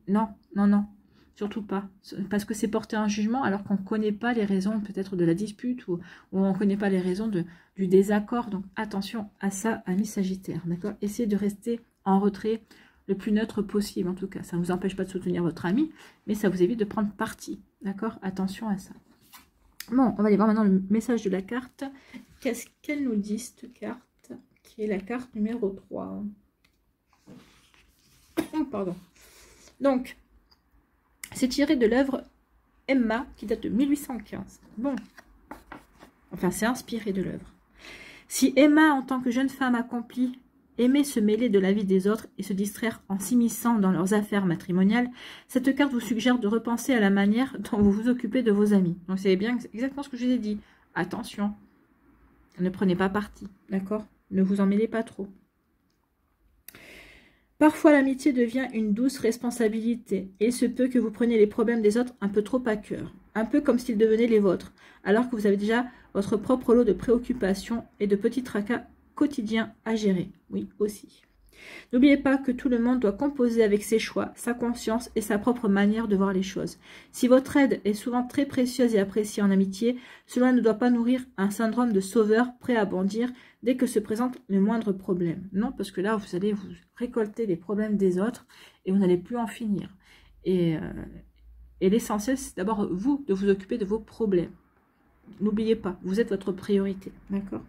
Non, non, non, surtout pas. Parce que c'est porter un jugement alors qu'on ne connaît pas les raisons peut-être de la dispute ou on ne connaît pas les raisons du désaccord. Donc attention à ça, amis Sagittaires, d'accord? Essayez de rester en retrait le plus neutre possible, en tout cas. Ça ne vous empêche pas de soutenir votre ami, mais ça vous évite de prendre parti, d'accord? Attention à ça. Bon, on va aller voir maintenant le message de la carte. Qu'est-ce qu'elle nous dit, cette carte, qui est la carte numéro 3. Oh, pardon. Donc, c'est tiré de l'œuvre Emma, qui date de 1815. Bon, enfin, c'est inspiré de l'œuvre. Si Emma, en tant que jeune femme accomplie, aimait se mêler de la vie des autres et se distraire en s'immisçant dans leurs affaires matrimoniales, cette carte vous suggère de repenser à la manière dont vous vous occupez de vos amis. Donc c'est bien exactement ce que je vous ai dit. Attention, ne prenez pas parti, d'accord? Ne vous en mêlez pas trop. Parfois l'amitié devient une douce responsabilité, et il se peut que vous preniez les problèmes des autres un peu trop à cœur, un peu comme s'ils devenaient les vôtres, alors que vous avez déjà votre propre lot de préoccupations et de petits tracas quotidien à gérer, oui aussi. N'oubliez pas que tout le monde doit composer avec ses choix, sa conscience et sa propre manière de voir les choses. Si votre aide est souvent très précieuse et appréciée en amitié, cela ne doit pas nourrir un syndrome de sauveur prêt à bondir dès que se présente le moindre problème. Non, parce que là, vous allez vous récolter les problèmes des autres et vous n'allez plus en finir. Et l'essentiel, c'est d'abord vous, de vous occuper de vos problèmes. N'oubliez pas, vous êtes votre priorité, d'accord ?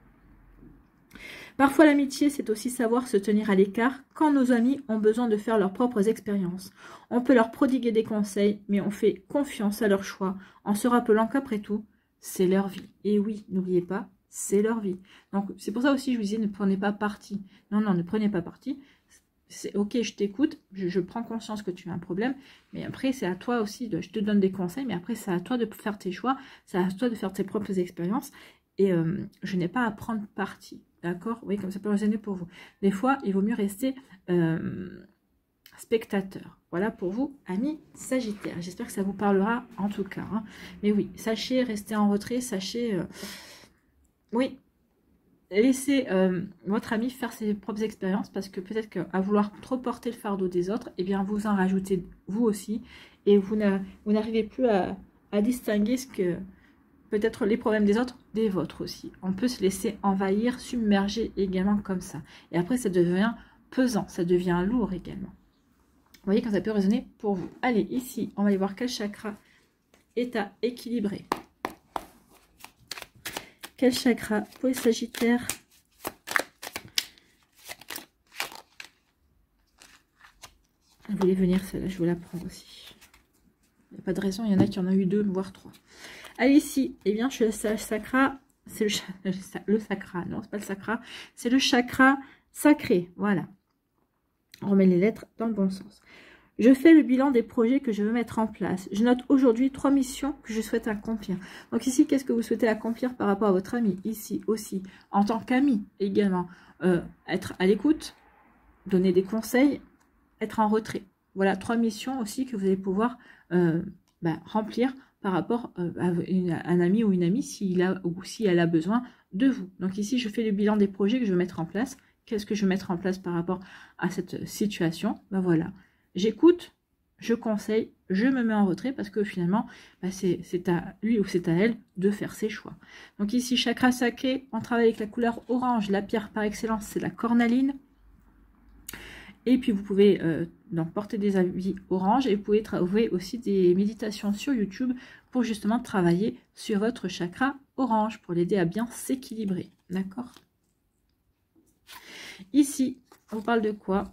Parfois l'amitié, c'est aussi savoir se tenir à l'écart quand nos amis ont besoin de faire leurs propres expériences. On peut leur prodiguer des conseils, mais on fait confiance à leur choix en se rappelant qu'après tout, c'est leur vie. Et oui, n'oubliez pas, c'est leur vie. Donc c'est pour ça aussi que je vous disais, ne prenez pas parti. Non, non, ne prenez pas parti. C'est ok, je t'écoute, je prends conscience que tu as un problème, mais après c'est à toi aussi, je te donne des conseils, mais après c'est à toi de faire tes choix, c'est à toi de faire tes propres expériences, et je n'ai pas à prendre parti. D'accord? Oui, comme ça peut résonner pour vous. Des fois, il vaut mieux rester spectateur. Voilà pour vous, amis Sagittaires. J'espère que ça vous parlera en tout cas. Hein. Mais oui, sachez rester en retrait, sachez... oui, laissez votre ami faire ses propres expériences parce que peut-être qu'à vouloir trop porter le fardeau des autres, eh bien vous en rajoutez vous aussi et vous n'arrivez plus à distinguer ce que... peut-être les problèmes des autres, des vôtres aussi. On peut se laisser envahir, submerger également comme ça. Et après, ça devient pesant, ça devient lourd également. Vous voyez quand ça peut résonner pour vous. Allez, ici, on va aller voir quel chakra est à équilibrer. Quel chakra pour les Sagittaires? Elle voulait venir celle-là, je vais la prendre aussi. Il n'y a pas de raison, il y en a qui en ont eu 2, voire 3. Allez, ici, eh bien, le sacra, c'est le sacra, non, c'est pas le sacra, c'est le chakra sacré, voilà. On remet les lettres dans le bon sens. Je fais le bilan des projets que je veux mettre en place. Je note aujourd'hui 3 missions que je souhaite accomplir. Donc ici, qu'est-ce que vous souhaitez accomplir par rapport à votre ami? Ici aussi, en tant qu'ami également, être à l'écoute, donner des conseils, être en retrait. Voilà, 3 missions aussi que vous allez pouvoir remplir par rapport à un ami ou une amie s'il a ou si elle a besoin de vous. Donc ici, je fais le bilan des projets que je veux mettre en place. Qu'est-ce que je veux mettre en place par rapport à cette situation? Ben voilà, j'écoute, je conseille, je me mets en retrait parce que finalement, c'est à lui ou c'est à elle de faire ses choix. Donc ici, chakra sacré, on travaille avec la couleur orange. La pierre par excellence, c'est la cornaline. Et puis vous pouvez donc porter des habits orange et vous pouvez trouver aussi des méditations sur YouTube pour justement travailler sur votre chakra orange pour l'aider à bien s'équilibrer. D'accord? Ici, on parle de quoi?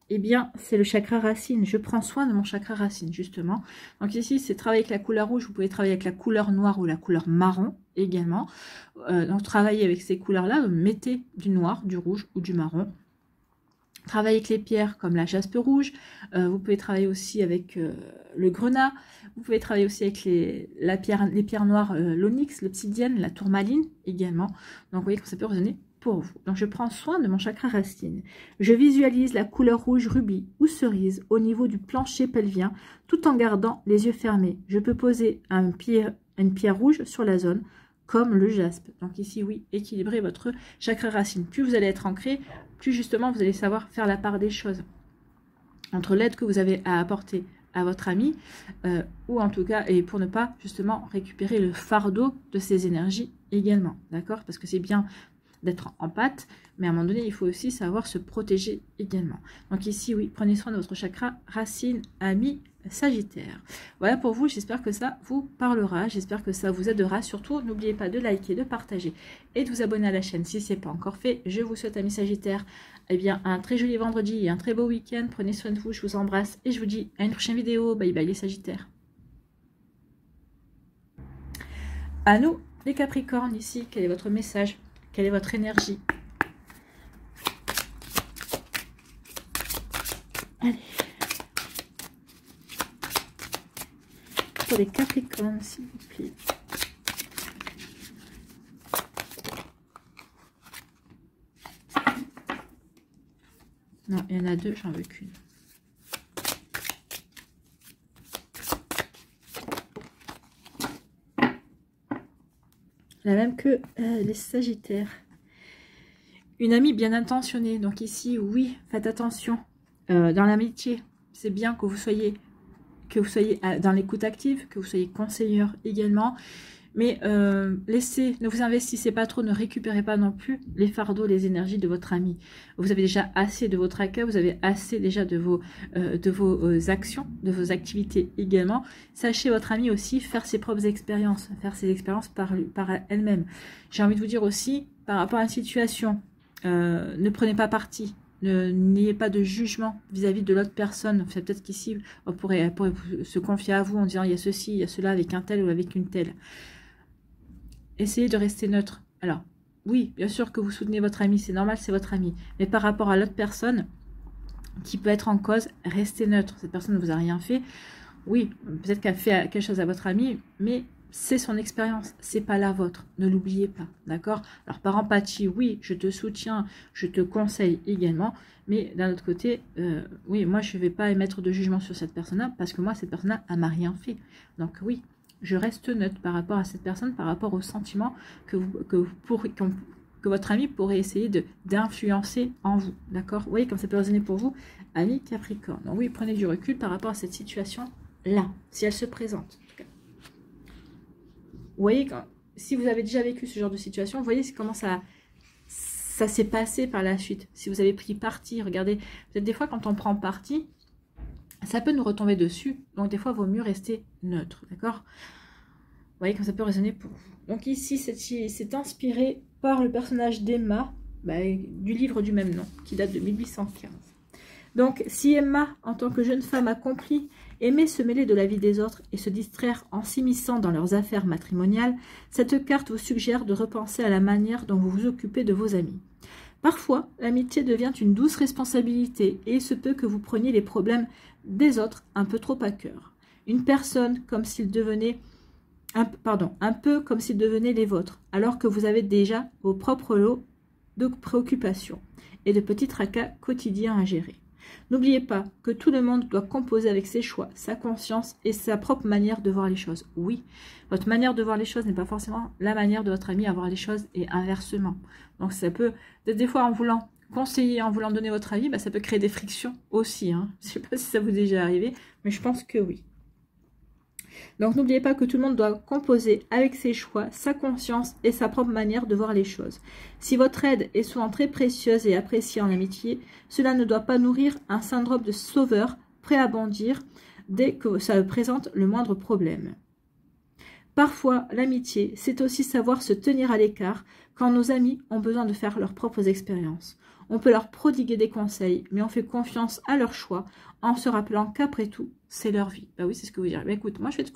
Eh bien, c'est le chakra racine. Je prends soin de mon chakra racine, justement. Donc ici, c'est travailler avec la couleur rouge. Vous pouvez travailler avec la couleur noire ou la couleur marron également. Donc, travaillez avec ces couleurs-là. Mettez du noir, du rouge ou du marron. Travaillez avec les pierres comme la jaspe rouge, vous pouvez travailler aussi avec le grenat, vous pouvez travailler aussi avec les pierres noires, l'onyx, l'obsidienne, la tourmaline également. Donc vous voyez que ça peut résonner pour vous. Donc je prends soin de mon chakra racine. Je visualise la couleur rouge rubis ou cerise au niveau du plancher pelvien tout en gardant les yeux fermés. Je peux poser une pierre rouge sur la zone comme le jaspe. Donc ici, oui, équilibrez votre chakra racine. Plus vous allez être ancré, plus justement vous allez savoir faire la part des choses entre l'aide que vous avez à apporter à votre ami, ou en tout cas, et pour ne pas justement récupérer le fardeau de ces énergies également, d'accord? Parce que c'est bien d'être en pâte, mais à un moment donné, il faut aussi savoir se protéger également. Donc ici, oui, prenez soin de votre chakra racine, ami Sagittaire. Voilà pour vous, j'espère que ça vous parlera, j'espère que ça vous aidera. Surtout, n'oubliez pas de liker, de partager et de vous abonner à la chaîne si ce n'est pas encore fait. Je vous souhaite, amis Sagittaires, eh bien, un très joli vendredi et un très beau week-end. Prenez soin de vous, je vous embrasse et je vous dis à une prochaine vidéo. Bye bye les Sagittaires. À nous, les Capricornes, ici, quel est votre message? Quelle est votre énergie? Allez. Pour les Capricornes, s'il vous plaît. Non, il y en a deux, j'en veux qu'une. La même que les Sagittaires. Une amie bien intentionnée. Donc ici, oui, faites attention. Dans l'amitié, c'est bien que vous soyez dans l'écoute active, que vous soyez conseilleur également. Mais ne vous investissez pas trop, ne récupérez pas non plus les fardeaux, les énergies de votre ami. Vous avez déjà assez de votre accueil, vous avez assez déjà de vos actions, de vos activités également. Sachez votre ami aussi faire ses propres expériences, faire ses expériences par elle-même. J'ai envie de vous dire aussi, par rapport à une situation, ne prenez pas parti. N'ayez pas de jugement vis-à-vis de l'autre personne. C'est peut-être qu'ici, elle pourrait se confier à vous en disant il y a ceci, il y a cela avec un tel ou avec une telle. Essayez de rester neutre. Alors, oui, bien sûr que vous soutenez votre ami, c'est normal, c'est votre ami. Mais par rapport à l'autre personne qui peut être en cause, restez neutre. Cette personne ne vous a rien fait. Oui, peut-être qu'elle fait quelque chose à votre ami, mais c'est son expérience, c'est pas la vôtre. Ne l'oubliez pas, d'accord? Alors, par empathie, oui, je te soutiens, je te conseille également. Mais d'un autre côté, oui, moi, je ne vais pas émettre de jugement sur cette personne-là parce que moi, cette personne-là, elle m'a rien fait. Donc, oui. Je reste neutre par rapport à cette personne, par rapport aux sentiments que votre ami pourrait essayer d'influencer en vous. D'accord? Vous voyez comme ça peut résonner pour vous, ami Capricorne. Donc oui, prenez du recul par rapport à cette situation-là, si elle se présente. En tout cas. Vous voyez, si vous avez déjà vécu ce genre de situation, vous voyez comment ça s'est passé par la suite. Si vous avez pris parti, regardez, peut-être des fois quand on prend parti, ça peut nous retomber dessus, donc des fois, il vaut mieux rester neutre, d'accord? Vous voyez comme ça peut résonner pour vous. Donc ici, c'est inspiré par le personnage d'Emma, du livre du même nom, qui date de 1815. Donc, si Emma, en tant que jeune femme accomplie, aimait se mêler de la vie des autres et se distraire en s'immisçant dans leurs affaires matrimoniales, cette carte vous suggère de repenser à la manière dont vous vous occupez de vos amis. Parfois, l'amitié devient une douce responsabilité et il se peut que vous preniez les problèmes des autres un peu trop à cœur. Une personne comme s'il devenait un peu comme s'ils devenaient les vôtres, alors que vous avez déjà vos propres lots de préoccupations et de petits tracas quotidiens à gérer. N'oubliez pas que tout le monde doit composer avec ses choix, sa conscience et sa propre manière de voir les choses. Oui, votre manière de voir les choses n'est pas forcément la manière de votre ami à voir les choses et inversement. Donc ça peut, des fois en voulant conseiller, en voulant donner votre avis, ça peut créer des frictions aussi. Je ne sais pas si ça vous est déjà arrivé, mais je pense que oui. Donc n'oubliez pas que tout le monde doit composer avec ses choix, sa conscience et sa propre manière de voir les choses. Si votre aide est souvent très précieuse et appréciée en amitié, cela ne doit pas nourrir un syndrome de sauveur prêt à bondir dès que ça présente le moindre problème. Parfois, l'amitié, c'est aussi savoir se tenir à l'écart quand nos amis ont besoin de faire leurs propres expériences. On peut leur prodiguer des conseils, mais on fait confiance à leur choix en se rappelant qu'après tout, c'est leur vie. Bah oui, c'est ce que vous direz. Bah écoute, moi je vais te...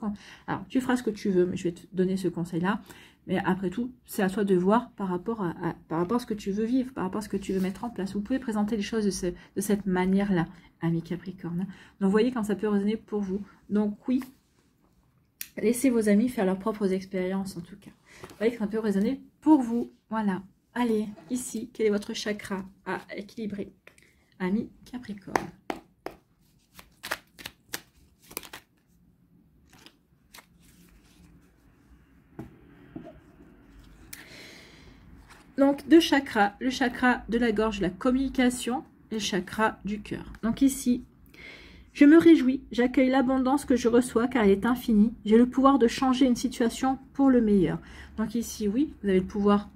Alors, tu feras ce que tu veux, mais je vais te donner ce conseil-là. Mais après tout, c'est à toi de voir par rapport à ce que tu veux vivre, par rapport à ce que tu veux mettre en place. Vous pouvez présenter les choses de cette manière-là, amis Capricorne. Donc, vous voyez quand ça peut résonner pour vous. Donc, oui, laissez vos amis faire leurs propres expériences, en tout cas. Vous voyez que ça peut résonner pour vous. Voilà. Allez, ici, quel est votre chakra à équilibrer, amis Capricorne? Donc, deux chakras, le chakra de la gorge, la communication, et le chakra du cœur. Donc ici, je me réjouis, j'accueille l'abondance que je reçois car elle est infinie. J'ai le pouvoir de changer une situation pour le meilleur. Donc ici, oui, vous avez le pouvoir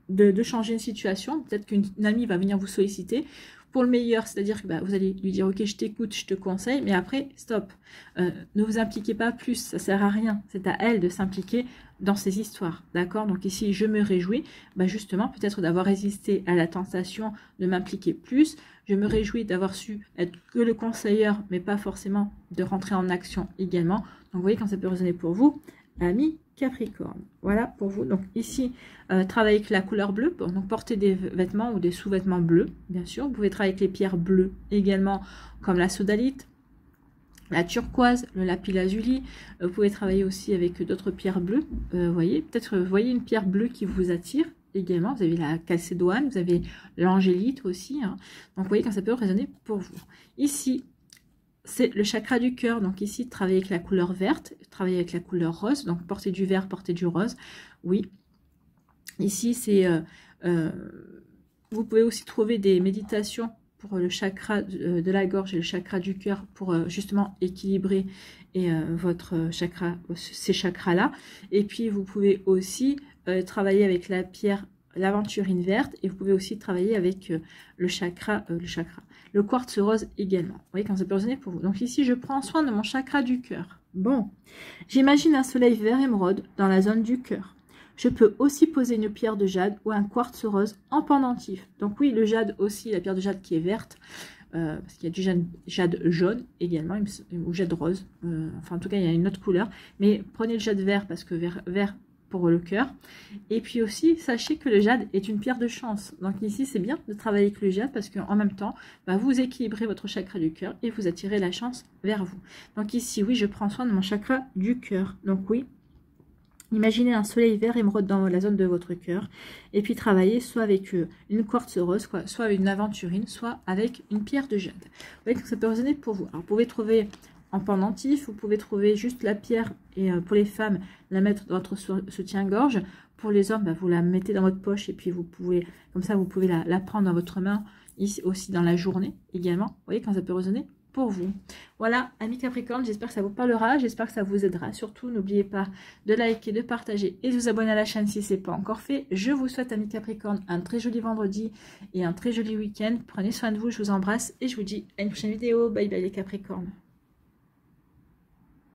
de changer une situation. Peut-être qu'une amie va venir vous solliciter pour le meilleur, c'est-à-dire que bah, vous allez lui dire ok, je t'écoute, je te conseille, mais après stop, ne vous impliquez pas plus, ça sert à rien, c'est à elle de s'impliquer dans ces histoires, d'accord? Donc ici je me réjouis bah, justement peut-être d'avoir résisté à la tentation de m'impliquer plus, je me réjouis d'avoir su être que le conseilleur mais pas forcément de rentrer en action également. Donc vous voyez quand ça peut résonner pour vous, amis Capricorne. Voilà pour vous. Donc ici, travaillez avec la couleur bleue. Donc portez des vêtements ou des sous-vêtements bleus, bien sûr. Vous pouvez travailler avec les pierres bleues également, comme la sodalite, la turquoise, le lapis-lazuli. Vous pouvez travailler aussi avec d'autres pierres bleues. Voyez, peut-être voyez une pierre bleue qui vous attire également. Vous avez la calcédoine, vous avez l'angélite aussi. Hein. Donc vous voyez quand ça peut résonner pour vous. Ici, c'est le chakra du cœur, donc ici, travailler avec la couleur verte, travailler avec la couleur rose, donc porter du vert, porter du rose, oui. Ici, c'est, vous pouvez aussi trouver des méditations pour le chakra de la gorge et le chakra du cœur pour justement équilibrer votre chakra, ces chakras-là. Et puis, vous pouvez aussi travailler avec la pierre l'aventurine verte et vous pouvez aussi travailler avec le quartz rose également. Vous voyez quand ça peut résonner pour vous. Donc ici, je prends soin de mon chakra du cœur. Bon, j'imagine un soleil vert émeraude dans la zone du cœur. Je peux aussi poser une pierre de jade ou un quartz rose en pendentif. Donc oui, le jade aussi, la pierre de jade qui est verte, parce qu'il y a du jade jaune également, ou jade rose. Enfin, en tout cas, il y a une autre couleur. Mais prenez le jade vert parce que vert pour le cœur. Et puis aussi, sachez que le jade est une pierre de chance. Donc ici, c'est bien de travailler avec le jade parce qu'en même temps, bah, vous équilibrez votre chakra du cœur et vous attirez la chance vers vous. Donc ici, oui, je prends soin de mon chakra du cœur. Donc oui, imaginez un soleil vert émeraude dans la zone de votre cœur et puis travaillez soit avec une quartz rose, soit avec une aventurine, soit avec une pierre de jade. Vous voyez que ça peut résonner pour vous. Alors, vous pouvez trouver en pendentif, vous pouvez trouver juste la pierre et pour les femmes, la mettre dans votre soutien-gorge. Pour les hommes, bah, vous la mettez dans votre poche et puis vous pouvez, comme ça, vous pouvez la prendre dans votre main, ici aussi dans la journée également. Vous voyez quand ça peut résonner pour vous. Voilà, amis Capricorne, j'espère que ça vous parlera, j'espère que ça vous aidera. Surtout, n'oubliez pas de liker, de partager et de vous abonner à la chaîne si ce n'est pas encore fait. Je vous souhaite, amis Capricorne, un très joli vendredi et un très joli week-end. Prenez soin de vous, je vous embrasse et je vous dis à une prochaine vidéo. Bye bye les Capricornes.